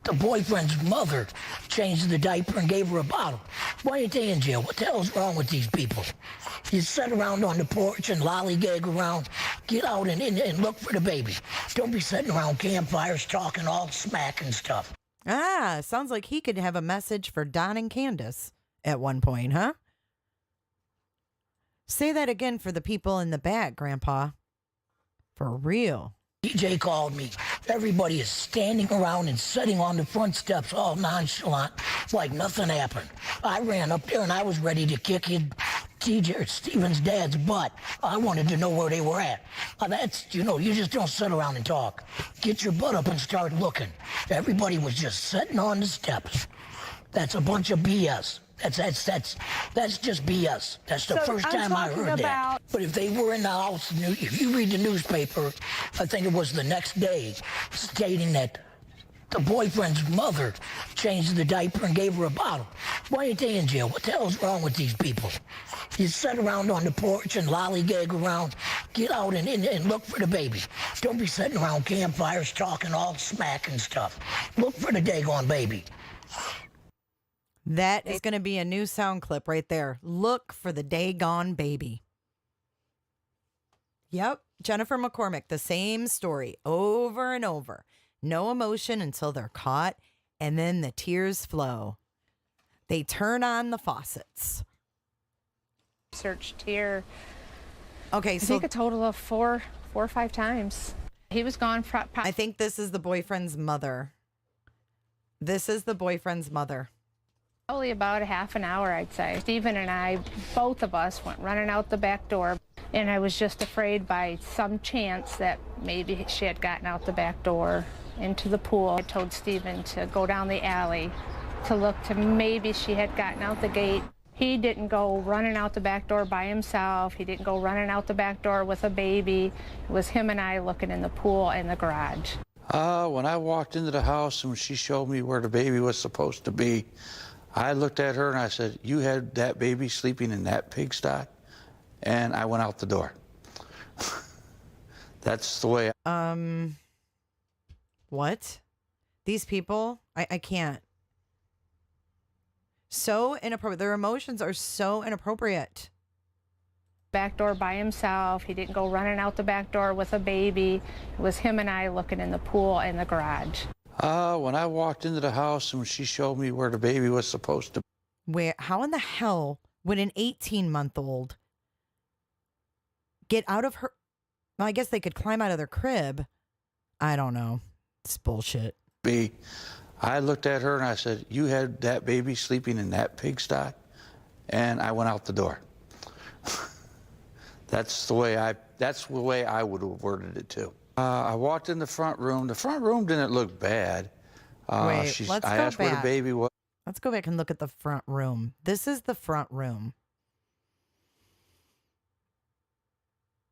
the boyfriend's mother changed the diaper and gave her a bottle. Why ain't they in jail? What the hell's wrong with these people? You sit around on the porch and lollygag around. Get out and look for the baby. Don't be sitting around campfires talking all smack and stuff. Ah, sounds like he could have a message for Don and Candace at one point, huh? Say that again for the people in the back, Grandpa. For real. DJ called me. Everybody is standing around and sitting on the front steps all nonchalant like nothing happened. I ran up there and I was ready to kick TJ Stephen's dad's butt. I wanted to know where they were at. That's, you just don't sit around and talk. Get your butt up and start looking. Everybody was just sitting on the steps. That's a bunch of BS. That's just BS. That's the first time I heard that. But if they were in the house, if you read the newspaper, I think it was the next day, stating that the boyfriend's mother changed the diaper and gave her a bottle. Why ain't they in jail? What the hell's wrong with these people? You sit around on the porch and lollygag around. Get out and look for the baby. Don't be sitting around campfires talking all smack and stuff. Look for the daggone baby. That is going to be a new sound clip right there. Look for the daggone baby. Yep. Jennifer McCormick, the same story over and over. No emotion until they're caught, and then the tears flow. They turn on the faucets. Searched here. Okay, so I think a total of four or five times. He was gone. I think this is the boyfriend's mother. This is the boyfriend's mother. Probably about a half an hour, I'd say. Stephen and I, both of us, went running out the back door, and I was just afraid by some chance that maybe she had gotten out the back door into the pool. I told Stephen to go down the alley to look to maybe she had gotten out the gate. He didn't go running out the back door by himself. He didn't go running out the back door with a baby. It was him and I looking in the pool and the garage. When I walked into the house and she showed me where the baby was supposed to be, I looked at her and I said, "You had that baby sleeping in that pigsty?" And I went out the door. That's the way. What? These people? I can't. So inappropriate. Their emotions are so inappropriate. Back door by himself. He didn't go running out the back door with a baby. It was him and I looking in the pool and the garage. When I walked into the house and she showed me where the baby was supposed to be. How in the hell would an 18-month-old get out of her? Well, I guess they could climb out of their crib. I don't know. It's bullshit. I looked at her and I said, "You had that baby sleeping in that pigsty?" And I went out the door. That's the way I would have worded it too. I walked in the front room. The front room didn't look bad. Wait, let's I go asked back. where the baby was. Let's go back and look at the front room. This is the front room.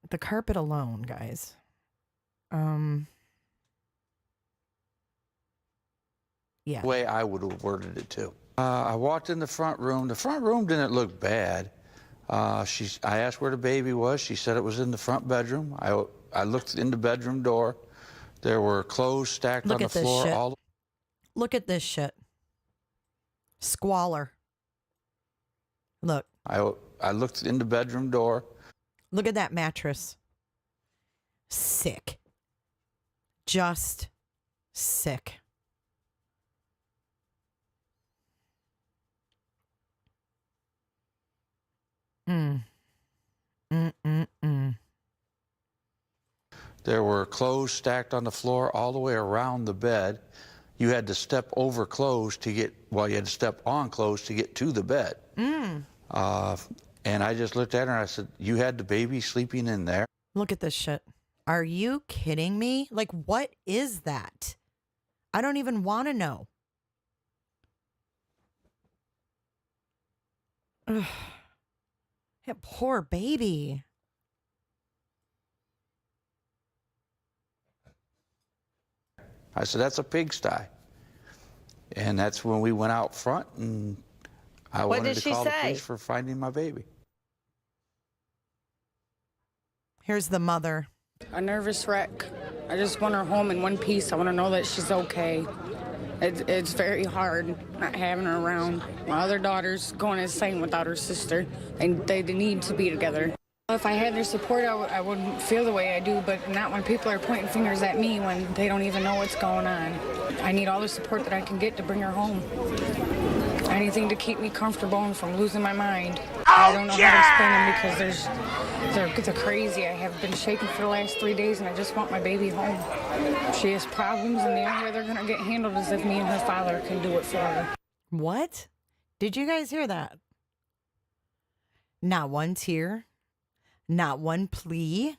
The carpet alone, guys. Yeah. The way I would have worded it too. I walked in the front room. The front room didn't look bad. I asked where the baby was. She said it was in the front bedroom. I looked in the bedroom door. There were clothes stacked on the floor. Look at this shit. Squalor. Look. I looked in the bedroom door. Look at that mattress. Sick. Just sick. There were clothes stacked on the floor all the way around the bed. You had to step over clothes to get, well, you had to step on clothes to get to the bed. And I just looked at her and I said, "You had the baby sleeping in there?" Look at this shit. Are you kidding me? Like, what is that? I don't even want to know. Ugh. That poor baby. I said, "That's a pigsty." And that's when we went out front and I wanted to call the police for finding my baby. Here's the mother. A nervous wreck. I just want her home in one piece. I want to know that she's okay. It's very hard not having her around. My other daughter's going insane without her sister, and they need to be together. If I had their support, I wouldn't feel the way I do, but not when people are pointing fingers at me when they don't even know what's going on. I need all the support that I can get to bring her home. Anything to keep me comfortable and from losing my mind. I don't know how to explain them because they're crazy. I have been shaking for the last 3 days and I just want my baby home. She has problems and the only way they're going to get handled is if me and her father can do it for her. What? Did you guys hear that? Not one tear. Not one plea.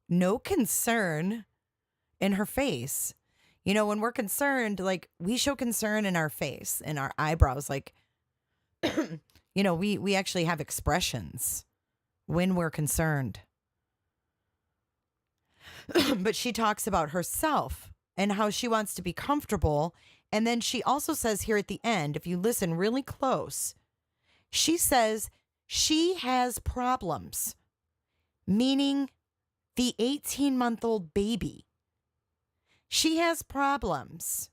No concern in her face. You know, when we're concerned, like, we show concern in our face, in our eyebrows. Like, you know, we actually have expressions when we're concerned. But she talks about herself and how she wants to be comfortable. And then she also says here at the end, if you listen really close, she says she has problems, meaning the 18-month-old baby. She has problems.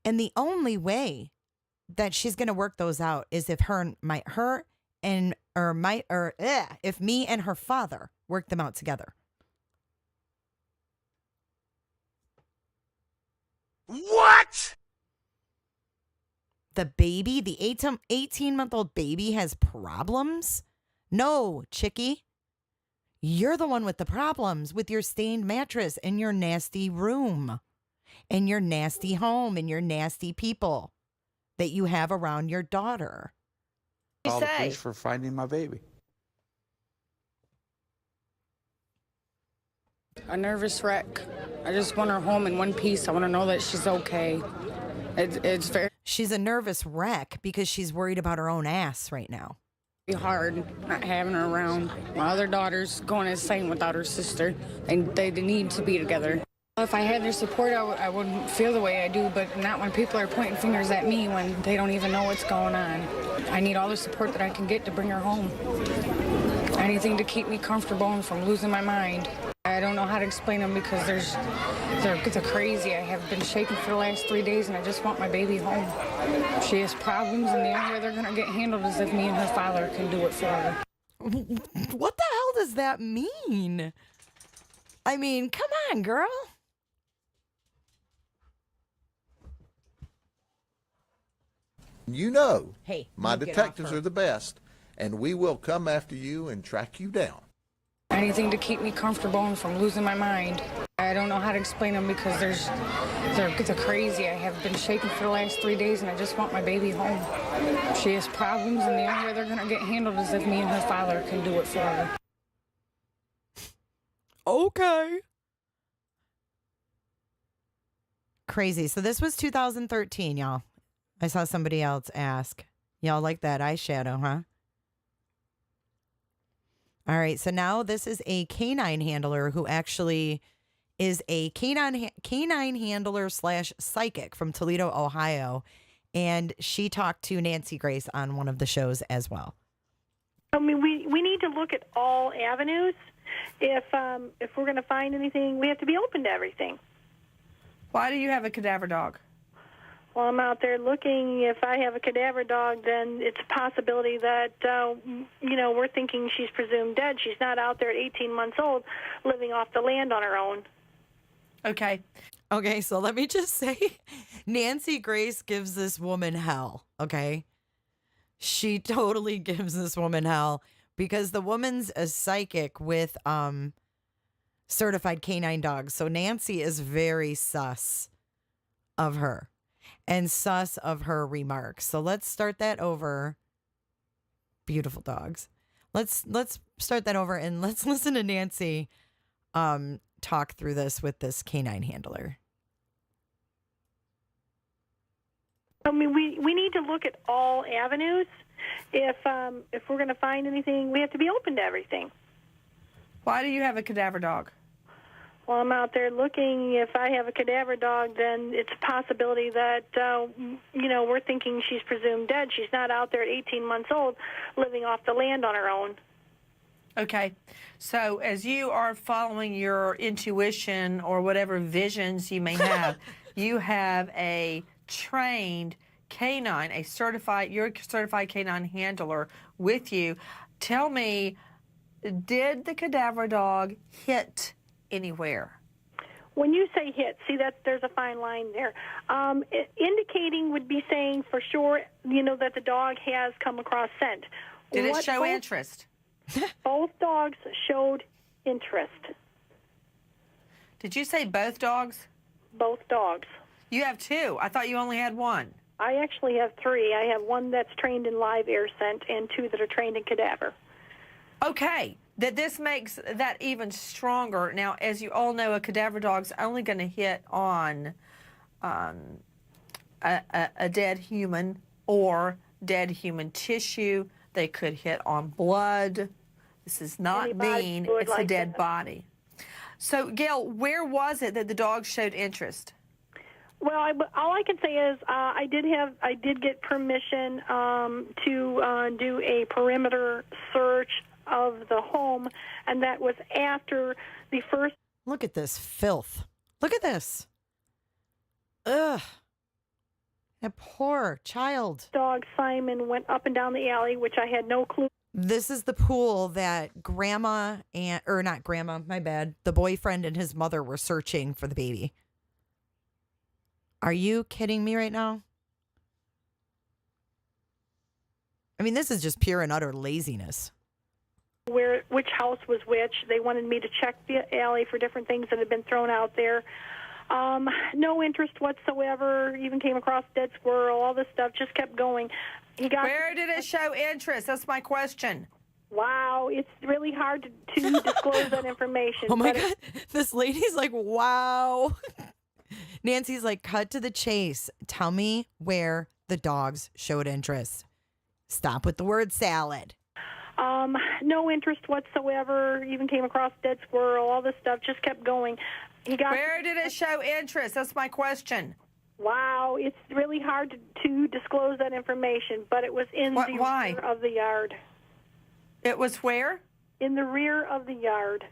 And the only way that she's going to work those out is if if me and her father work them out together. What? The baby, the 18-month-old baby has problems? No, chickie. You're the one with the problems with your stained mattress and your nasty room and your nasty home and your nasty people that you have around your daughter. Call the police for finding my baby. A nervous wreck. I just want her home in one piece. I want to know that she's okay. It's very... She's a nervous wreck because she's worried about her own ass right now. Hard not having her around. My other daughter's going insane without her sister, and they need to be together. If I had their support, I wouldn't feel the way I do, but not when people are pointing fingers at me when they don't even know what's going on. I need all the support that I can get to bring her home. Anything to keep me comfortable and from losing my mind. I don't know how to explain them because they're crazy. I have been shaking for the last 3 days and I just want my baby home. She has problems and the only way they're going to get handled is if me and her father can do it for her. What the hell does that mean? I mean, come on, girl. You know, hey, my detectives are the best, and we will come after you and track you down. Anything to keep me comfortable and from losing my mind. I don't know how to explain them because they're crazy. I have been shaking for the last 3 days and I just want my baby home. She has problems and the only way they're going to get handled is if me and her father can do it for her. Okay. Crazy. So this was 2013, y'all. I saw somebody else ask. Y'all like that eyeshadow, huh? All right, so now this is a canine handler who actually is a canine handler / psychic from Toledo, Ohio, and she talked to Nancy Grace on one of the shows as well. I mean, we need to look at all avenues. If we're going to find anything, we have to be open to everything. Why do you have a cadaver dog? Well, I'm out there looking. If I have a cadaver dog, then it's a possibility that, we're thinking she's presumed dead. She's not out there at 18 months old living off the land on her own. Okay. Okay, so let me just say, Nancy Grace gives this woman hell, okay? She totally gives this woman hell because the woman's a psychic with certified canine dogs. So Nancy is very sus of her. And sus of her remarks. So let's start that over. Beautiful dogs. Let's start that over and let's listen to Nancy talk through this with this canine handler. I mean, we need to look at all avenues. If we're going to find anything, we have to be open to everything. Why do you have a cadaver dog? Well, I'm out there looking. If I have a cadaver dog, then it's a possibility that, we're thinking she's presumed dead. She's not out there at 18 months old living off the land on her own. Okay. So as you are following your intuition or whatever visions you may have, you have a trained canine, you're a certified canine handler with you. Tell me, Did the cadaver dog hit anywhere? When you say hit, see that there's a fine line there. Indicating would be saying for sure, that the dog has come across scent. Did it show interest? Both dogs showed interest. Did you say both dogs? Both dogs. You have two. I thought you only had one. I actually have three. I have one that's trained in live air scent and two that are trained in cadaver. Okay, this makes that even stronger. Now, as you all know, a cadaver dog's only going to hit on a dead human or dead human tissue. They could hit on blood. This is not mean. It's a dead body. So, Gail, where was it that the dog showed interest? Well, all I can say is I did get permission to do a perimeter search of the home, and that was after the first. Look at this filth. Look at this. Ugh. That poor child. Dog Simon went up and down the alley, which I had no clue. This is the pool that grandma not grandma, my bad. The boyfriend and his mother were searching for the baby. Are you kidding me right now? I mean, this is just pure and utter laziness. Which house was which. They wanted me to check the alley for different things that had been thrown out there. No interest whatsoever. Even came across dead squirrel. All this stuff just kept going. Where did it show interest? That's my question. Wow, it's really hard to disclose that information. Oh my God, this lady's like, wow. Nancy's like, cut to the chase. Tell me where the dogs showed interest. Stop with the word salad. No interest whatsoever. Even came across dead squirrel. All this stuff just kept going. Where did it show interest? That's my question. Wow, it's really hard to disclose that information, but it was in the rear of the yard. It was where? In the rear of the yard.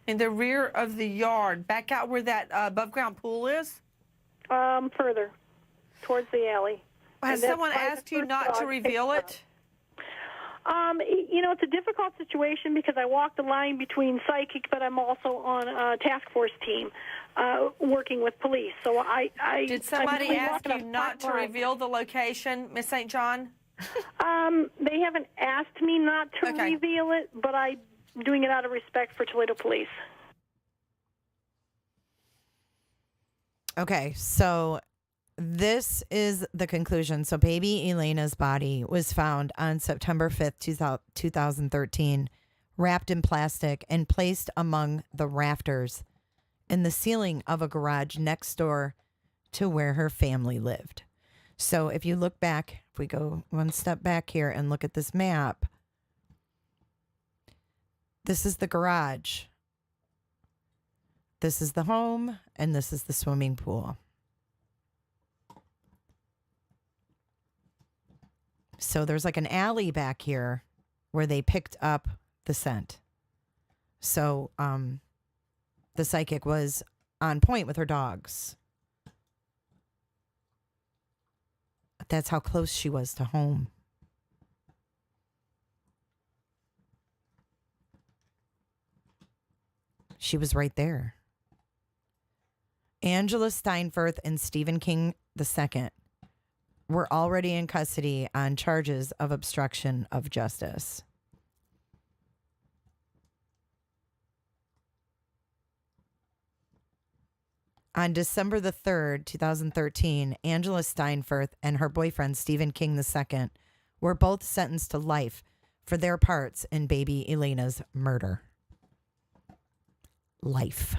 In the rear of the yard. Back out where that above-ground pool is? Further, towards the alley. Has someone asked you not to reveal it? It's a difficult situation because I walk the line between psychic, but I'm also on a task force team working with police. So I Did somebody ask you not to reveal the location, Miss St. John? They haven't asked me not to reveal it, but I'm doing it out of respect for Toledo police. Okay, so this is the conclusion. So baby Alaina's body was found on September 5th, 2013, wrapped in plastic and placed among the rafters in the ceiling of a garage next door to where her family lived. So if you look back, if we go one step back here and look at this map, this is the garage. This is the home, and this is the swimming pool. So there's like an alley back here where they picked up the scent. So the psychic was on point with her dogs. That's how close she was to home. She was right there. Angela Steinfurth and Stephen King II were already in custody on charges of obstruction of justice. On December the 3rd, 2013, Angela Steinfurth and her boyfriend, Stephen King II, were both sentenced to life for their parts in baby Alaina's murder. Life.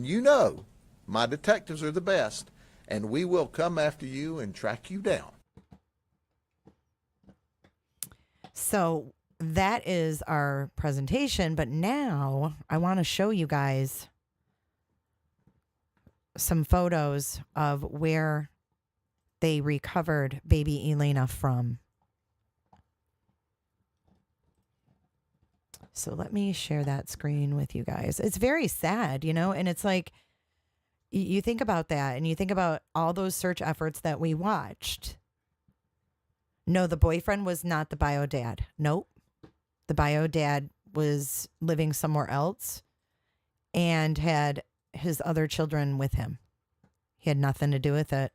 You know, my detectives are the best, and we will come after you and track you down. So that is our presentation, but now I want to show you guys some photos of where they recovered baby Alaina from. So let me share that screen with you guys. It's very sad, and it's like You think about that, and you think about all those search efforts that we watched. No, the boyfriend was not the bio dad. Nope. The bio dad was living somewhere else and had his other children with him. He had nothing to do with it.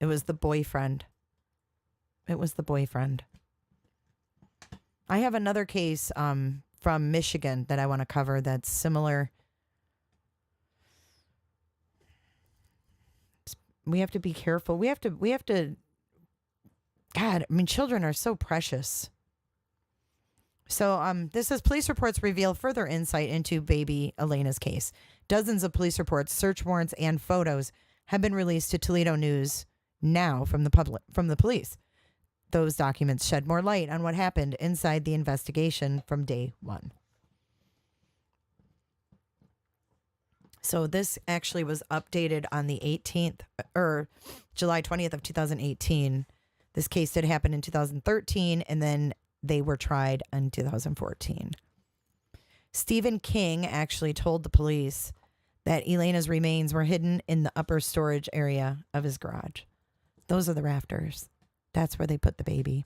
It was the boyfriend. It was the boyfriend. I have another case from Michigan that I want to cover that's similar. We have to be careful. We have to, God, I mean, children are so precious. So this says police reports reveal further insight into baby Alaina's case. Dozens of police reports, search warrants, and photos have been released to Toledo News now from the police. Those documents shed more light on what happened inside the investigation from day one. So this actually was updated on the 18th or July 20th of 2018. This case did happen in 2013, and then they were tried in 2014. Stephen King actually told the police that Alaina's remains were hidden in the upper storage area of his garage. Those are the rafters. That's where they put the baby.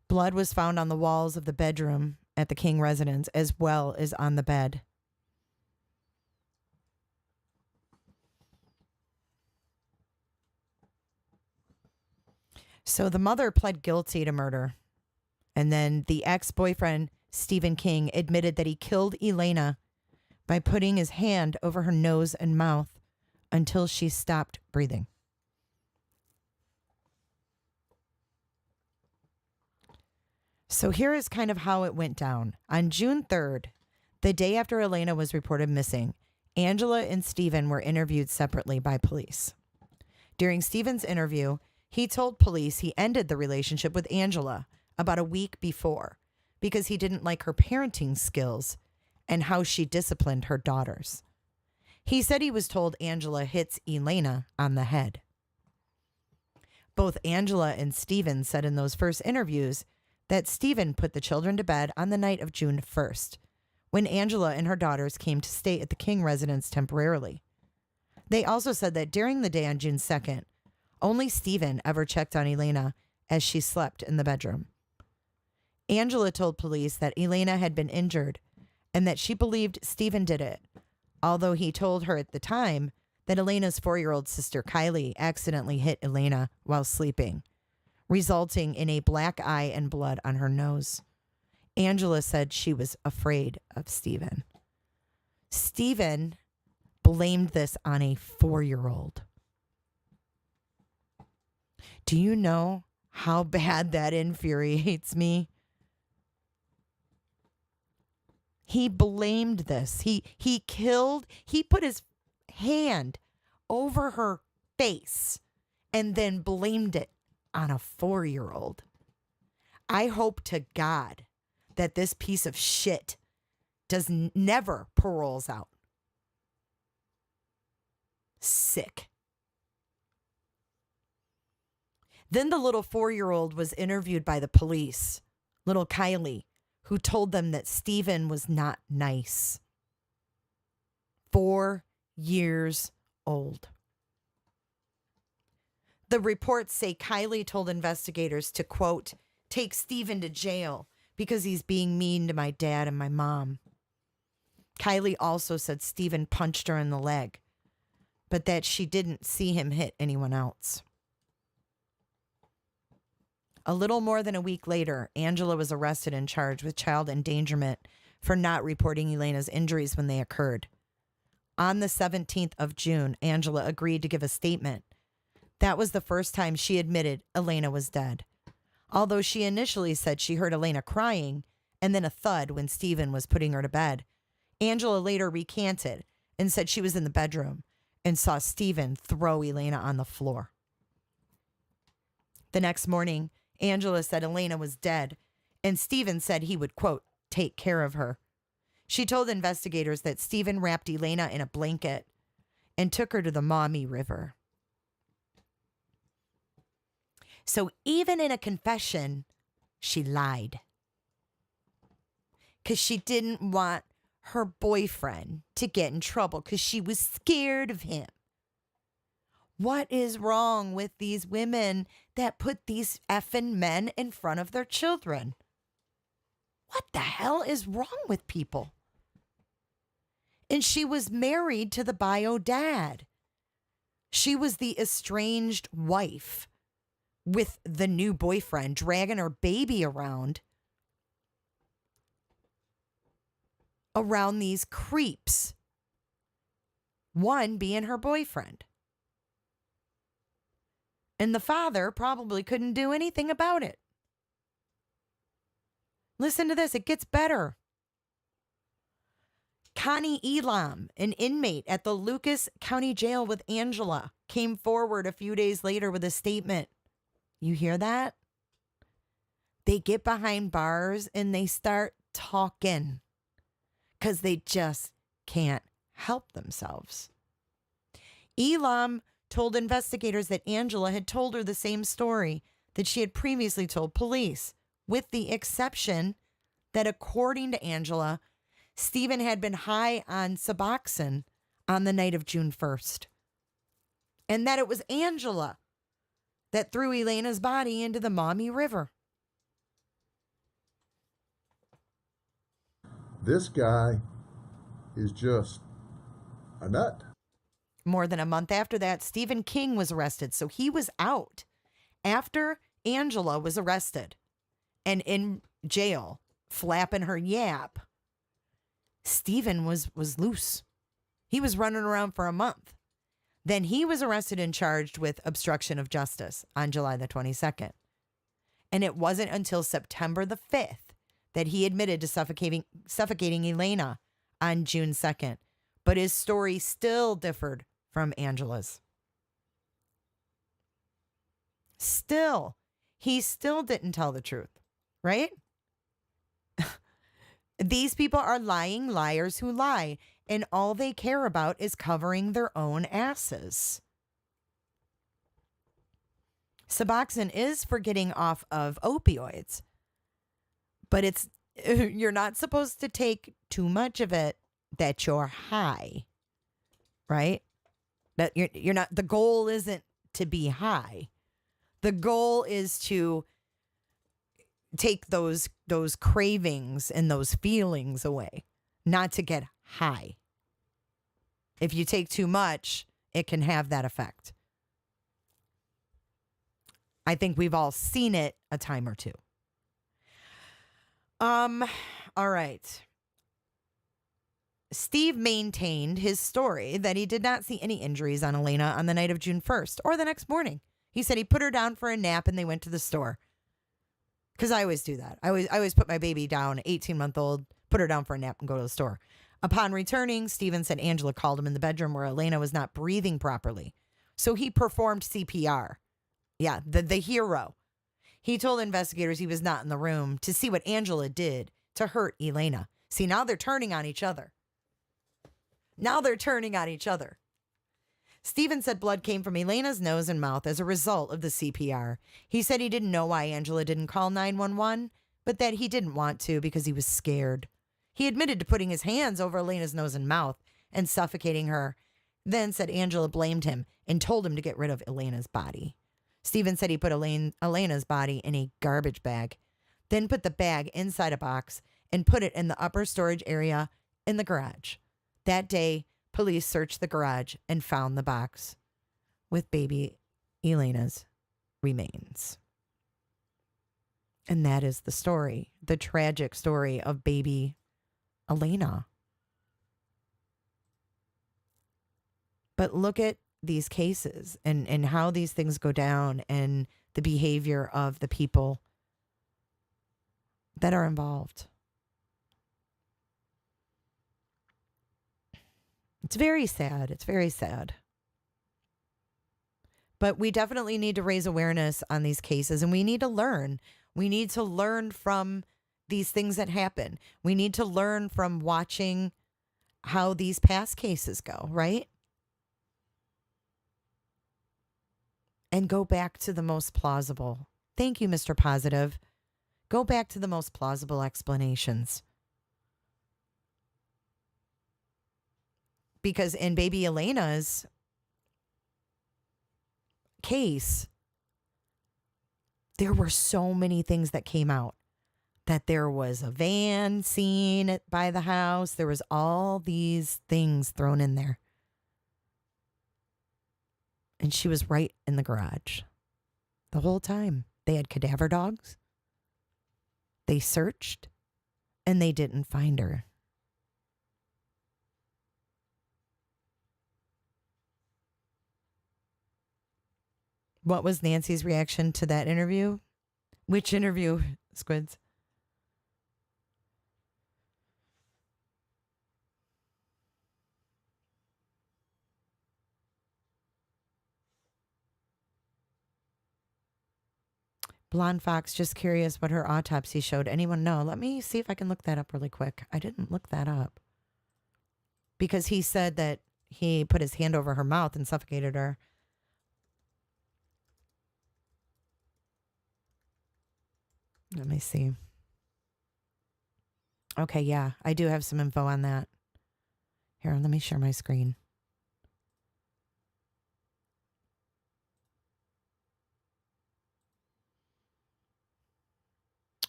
Blood was found on the walls of the bedroom at the King residence as well as on the bed. So the mother pled guilty to murder. And then the ex-boyfriend, Stephen King, admitted that he killed Alaina by putting his hand over her nose and mouth until she stopped breathing. So here is kind of how it went down. On June 3rd, the day after Alaina was reported missing, Angela and Stephen were interviewed separately by police. During Stephen's interview, he told police he ended the relationship with Angela about a week before because he didn't like her parenting skills and how she disciplined her daughters. He said he was told Angela hits Alaina on the head. Both Angela and Stephen said in those first interviews that Stephen put the children to bed on the night of June 1st, when Angela and her daughters came to stay at the King residence temporarily. They also said that during the day on June 2nd, only Stephen ever checked on Alaina as she slept in the bedroom. Angela told police that Alaina had been injured and that she believed Stephen did it, although he told her at the time that Alaina's 4-year-old sister Kylie accidentally hit Alaina while sleeping, resulting in a black eye and blood on her nose. Angela said she was afraid of Stephen. Stephen blamed this on a 4-year-old. Do you know how bad that infuriates me? He blamed this. He put his hand over her face and then blamed it on a 4-year-old. I hope to God that this piece of shit never paroles out. Sick. Then the little 4-year-old was interviewed by the police, little Kylie, who told them that Stephen was not nice. 4 years old. The reports say Kylie told investigators to, quote, take Stephen to jail because he's being mean to my dad and my mom. Kylie also said Stephen punched her in the leg, but that she didn't see him hit anyone else. A little more than a week later, Angela was arrested and charged with child endangerment for not reporting Alaina's injuries when they occurred. On the 17th of June, Angela agreed to give a statement. That was the first time she admitted Alaina was dead. Although she initially said she heard Alaina crying and then a thud when Stephen was putting her to bed, Angela later recanted and said she was in the bedroom and saw Stephen throw Alaina on the floor. The next morning, Angela said Alaina was dead, and Stephen said he would, quote, take care of her. She told investigators that Stephen wrapped Alaina in a blanket and took her to the Maumee River. So even in a confession, she lied. because she didn't want her boyfriend to get in trouble because she was scared of him. What is wrong with these women that put these effing men in front of their children? What the hell is wrong with people? And she was married to the bio dad. She was the estranged wife with the new boyfriend, dragging her baby around these creeps. One being her boyfriend. And the father probably couldn't do anything about it. Listen to this. It gets better. Connie Elam, an inmate at the Lucas County Jail with Angela, came forward a few days later with a statement. You hear that? They get behind bars and they start talking because they just can't help themselves. Elam told investigators that Angela had told her the same story that she had previously told police, with the exception that, according to Angela, Stephen had been high on Suboxone on the night of June 1st. And that it was Angela that threw Alaina's body into the Maumee River. This guy is just a nut. More than a month after that, Stephen King was arrested. So he was out after Angela was arrested and in jail, flapping her yap. Stephen was loose. He was running around for a month. Then he was arrested and charged with obstruction of justice on July the 22nd. And it wasn't until September the 5th that he admitted to suffocating Alaina on June 2nd. But his story still differed from Angela's. He still didn't tell the truth, right? These people are lying liars who lie, and all they care about is covering their own asses. Suboxone is for getting off of opioids, but you're not supposed to take too much of it that you're high, right? That you're not. The goal isn't to be high. The goal is to take those cravings and those feelings away, not to get high. If you take too much, it can have that effect. I think we've all seen it a time or two. All right. Steve maintained his story that he did not see any injuries on Alaina on the night of June 1st or the next morning. He said he put her down for a nap and they went to the store. Because I always do that. I always put my baby down, 18-month-old, put her down for a nap and go to the store. Upon returning, Stephen said Angela called him in the bedroom where Alaina was not breathing properly. So he performed CPR. Yeah, the hero. He told investigators he was not in the room to see what Angela did to hurt Alaina. See, now they're turning on each other. Stephen said blood came from Alaina's nose and mouth as a result of the CPR. He said he didn't know why Angela didn't call 911, but that he didn't want to because he was scared. He admitted to putting his hands over Alaina's nose and mouth and suffocating her, then said Angela blamed him and told him to get rid of Alaina's body. Stephen said he put Alaina's body in a garbage bag, then put the bag inside a box and put it in the upper storage area in the garage. That day, police searched the garage and found the box with baby Alaina's remains. And that is the story, the tragic story of baby Alaina. But look at these cases and how these things go down and the behavior of the people that are involved. It's very sad. It's very sad. But we definitely need to raise awareness on these cases, and we need to learn. We need to learn from these things that happen. We need to learn from watching how these past cases go, right? And go back to the most plausible. Thank you, Mr. Positive. Go back to the most plausible explanations. Because in baby Alaina's case, there were so many things that came out. That there was a van seen by the house. There was all these things thrown in there. And she was right in the garage the whole time. They had cadaver dogs. They searched and they didn't find her. What was Nancy's reaction to that interview? Which interview, Squids? Blonde Fox, just curious what her autopsy showed. Anyone know? Let me see if I can look that up really quick. I didn't look that up. Because he said that he put his hand over her mouth and suffocated her. Let me see. Okay, yeah, I do have some info on that. Here, let me share my screen.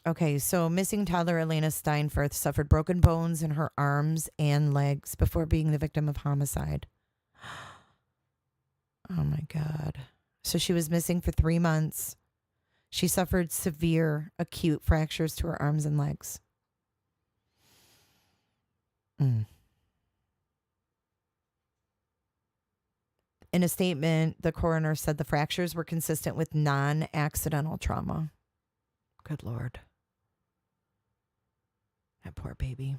Okay, so missing toddler Alaina Steinfurth suffered broken bones in her arms and legs before being the victim of homicide. Oh my God. So she was missing for 3 months. She suffered severe acute fractures to her arms and legs. In a statement, the coroner said the fractures were consistent with non-accidental trauma. Good Lord. That poor baby.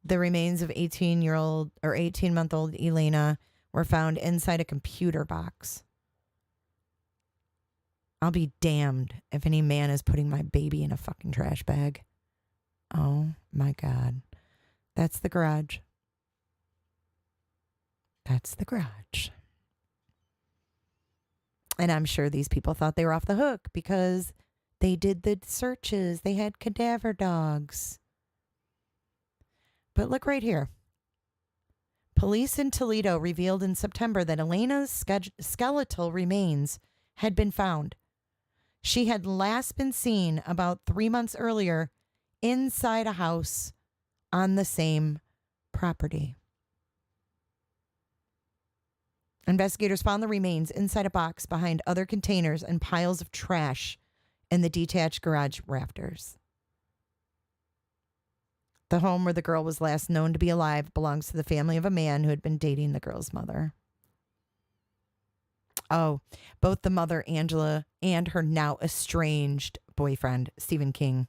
The remains of 18-month-old Alaina were found inside a computer box. I'll be damned if any man is putting my baby in a fucking trash bag. Oh my God. That's the garage. That's the garage. And I'm sure these people thought they were off the hook because they did the searches. They had cadaver dogs. But look right here. Police in Toledo revealed in September that Alaina's skeletal remains had been found. She had last been seen about 3 months earlier inside a house on the same property. Investigators found the remains inside a box behind other containers and piles of trash in the detached garage rafters. The home where the girl was last known to be alive belongs to the family of a man who had been dating the girl's mother. Oh, both the mother, Angela, and her now estranged boyfriend, Stephen King.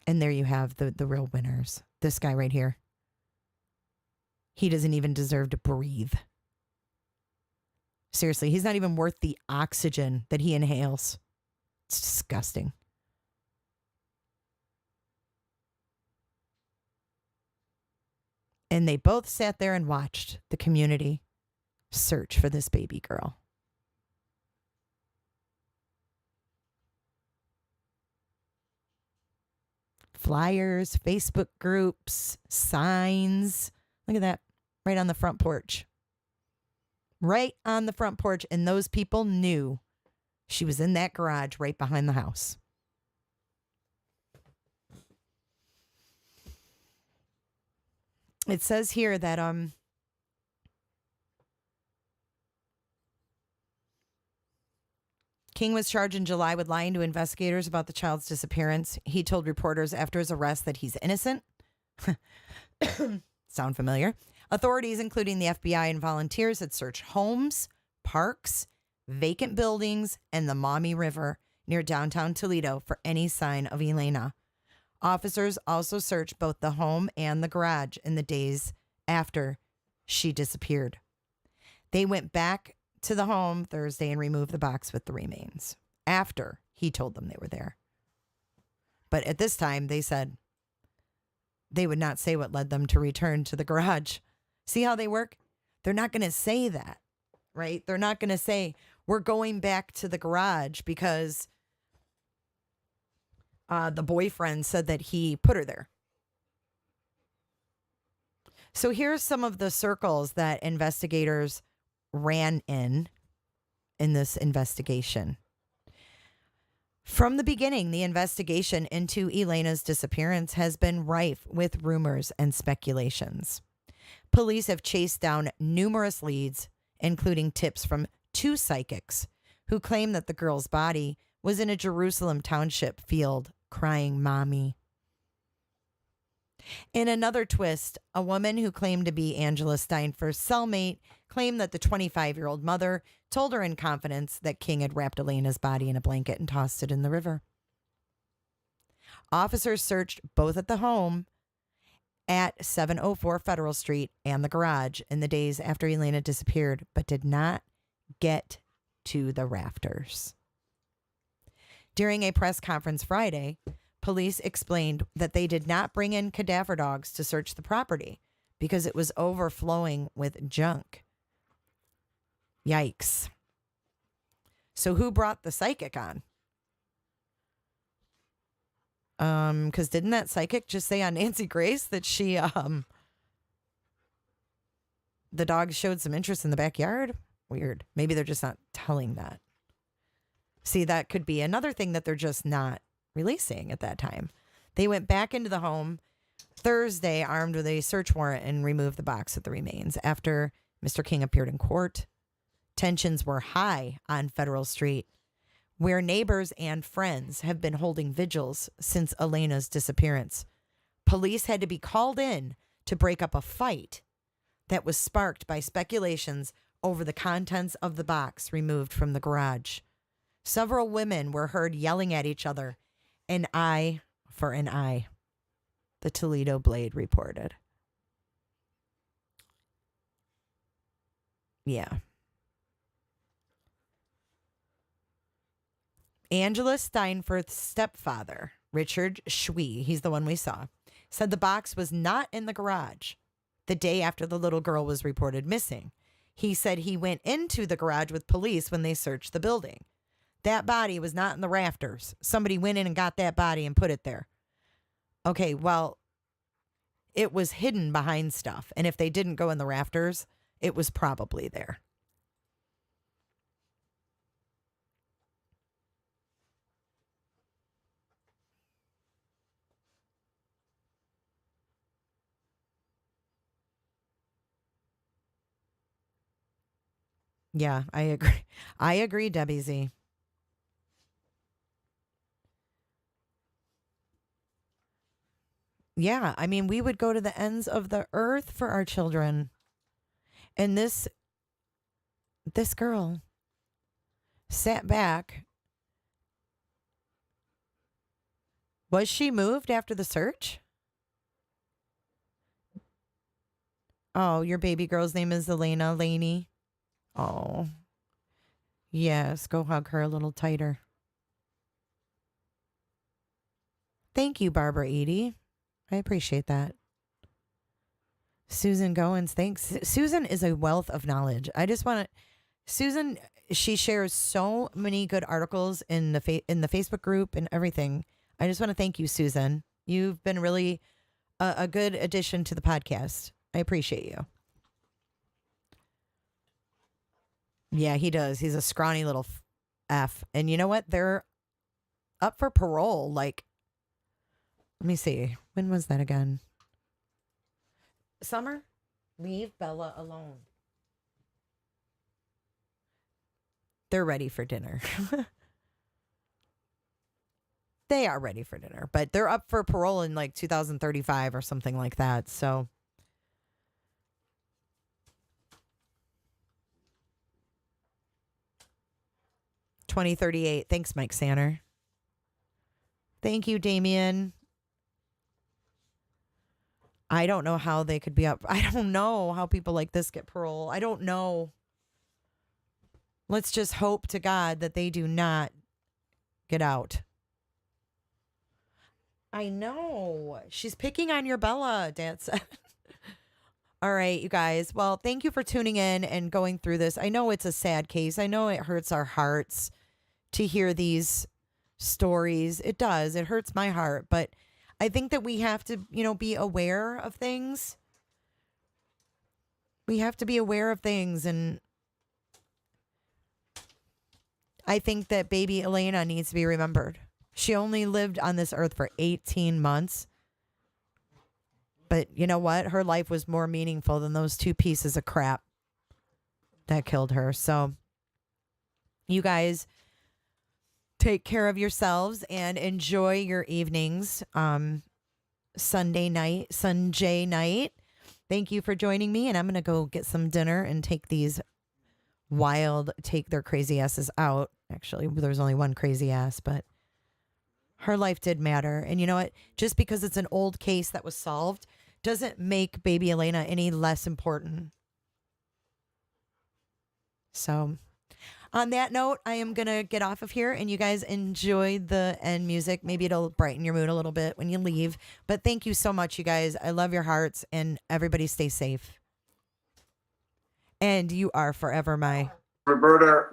And there you have the real winners. This guy right here. He doesn't even deserve to breathe. Seriously, he's not even worth the oxygen that he inhales. It's disgusting. And they both sat there and watched the community search for this baby girl. Flyers, Facebook groups, signs. Look at that. Right on the front porch. Right on the front porch. And those people knew she was in that garage right behind the house. It says here that King was charged in July with lying to investigators about the child's disappearance. He told reporters after his arrest that he's innocent. Sound familiar? Authorities, including the FBI and volunteers, had searched homes, parks, vacant buildings, and the Maumee River near downtown Toledo for any sign of Alaina. Officers also searched both the home and the garage in the days after she disappeared. They went back to the home Thursday and removed the box with the remains after he told them they were there. But at this time, they said they would not say what led them to return to the garage. See how they work? They're not going to say that, right? They're not going to say, We're going back to the garage because the boyfriend said that he put her there. So here's some of the circles that investigators ran in this investigation. From the beginning, the investigation into Alaina's disappearance has been rife with rumors and speculations. Police have chased down numerous leads, including tips from 2 psychics who claim that the girl's body was in a Jerusalem Township field crying mommy. In another twist, a woman who claimed to be Angela Steinfurth's cellmate claimed that the 25-year-old mother told her in confidence that King had wrapped Alaina's body in a blanket and tossed it in the river. Officers searched both at the home at 704 Federal Street and the garage in the days after Alaina disappeared, but did not get to the rafters. During a press conference Friday, police explained that they did not bring in cadaver dogs to search the property because it was overflowing with junk. Yikes. So who brought the psychic on? Because didn't that psychic just say on Nancy Grace that she, the dogs showed some interest in the backyard? Weird. Maybe they're just not telling that. See, that could be another thing that they're just not releasing at that time. They went back into the home Thursday armed with a search warrant and removed the box with the remains. After Mr. King appeared in court, tensions were high on Federal Street, where neighbors and friends have been holding vigils since Alaina's disappearance. Police had to be called in to break up a fight that was sparked by speculations over the contents of the box removed from the garage. Several women were heard yelling at each other, an eye for an eye, the Toledo Blade reported. Yeah. Angela Steinfurth's stepfather, Richard Schwee, he's the one we saw, said the box was not in the garage the day after the little girl was reported missing. He said he went into the garage with police when they searched the building. That body was not in the rafters. Somebody went in and got that body and put it there. Okay, well, it was hidden behind stuff. And if they didn't go in the rafters, it was probably there. Yeah, I agree. I agree, Debbie Z. Yeah, I mean, we would go to the ends of the earth for our children. And this girl sat back. Was she moved after the search? Oh, your baby girl's name is Alaina, Lainey. Oh, yes, go hug her a little tighter. Thank you, Barbara Edie. I appreciate that. Susan Goins, thanks. Susan is a wealth of knowledge. I just want to, Susan, she shares so many good articles in the Facebook group and everything. I just want to thank you, Susan. You've been really a good addition to the podcast. I appreciate you. Yeah, he does. He's a scrawny little F. And you know what? They're up for parole. Like, let me see. When was that again? Summer? Leave Bella alone. They're ready for dinner. They are ready for dinner, but they're up for parole in like 2035 or something like that. So 2038. Thanks, Mike Sanner. Thank you, Damien. I don't know how they could be up. I don't know how people like this get parole. I don't know. Let's just hope to God that they do not get out. I know. She's picking on your Bella, Dad said. All right, you guys. Well, thank you for tuning in and going through this. I know it's a sad case. I know it hurts our hearts to hear these stories. It does. It hurts my heart. But I think that we have to, be aware of things. We have to be aware of things. And I think that baby Alaina needs to be remembered. She only lived on this earth for 18 months. But you know what? Her life was more meaningful than those two pieces of crap that killed her. So you guys take care of yourselves and enjoy your evenings. Sunday night. Thank you for joining me. And I'm going to go get some dinner and take their crazy asses out. Actually, there's only one crazy ass, but her life did matter. And you know what? Just because it's an old case that was solved doesn't make baby Alaina any less important. So on that note, I am going to get off of here and you guys enjoy the end music. Maybe it'll brighten your mood a little bit when you leave. But thank you so much, you guys. I love your hearts and everybody stay safe. And you are forever my Roberta.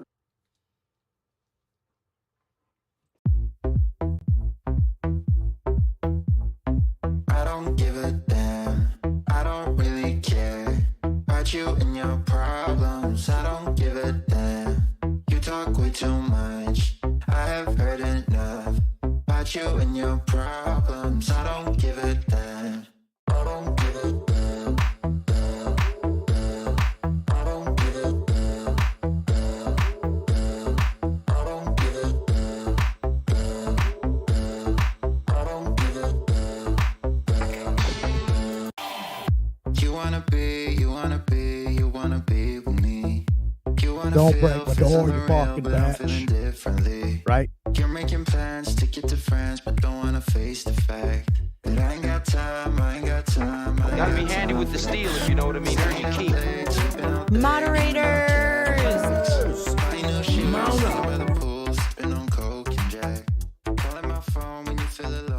I don't give a damn. I don't really care about you and your problems. I don't give a damn. You talk way too much. I have heard enough about you and your problems. I don't give a damn. I don't give a damn. I don't give a damn. I don't give a damn. I don't give a damn. You wanna be with me. Don't break my door, you fucking bitch. Right? You're making plans to get to France, but don't wanna face the fact that I ain't got time. Gotta be handy with the steel, if you know what I mean. Earn your keep. moderators. Mount up. Been on coke and jack. Calling my phone when you feel alone.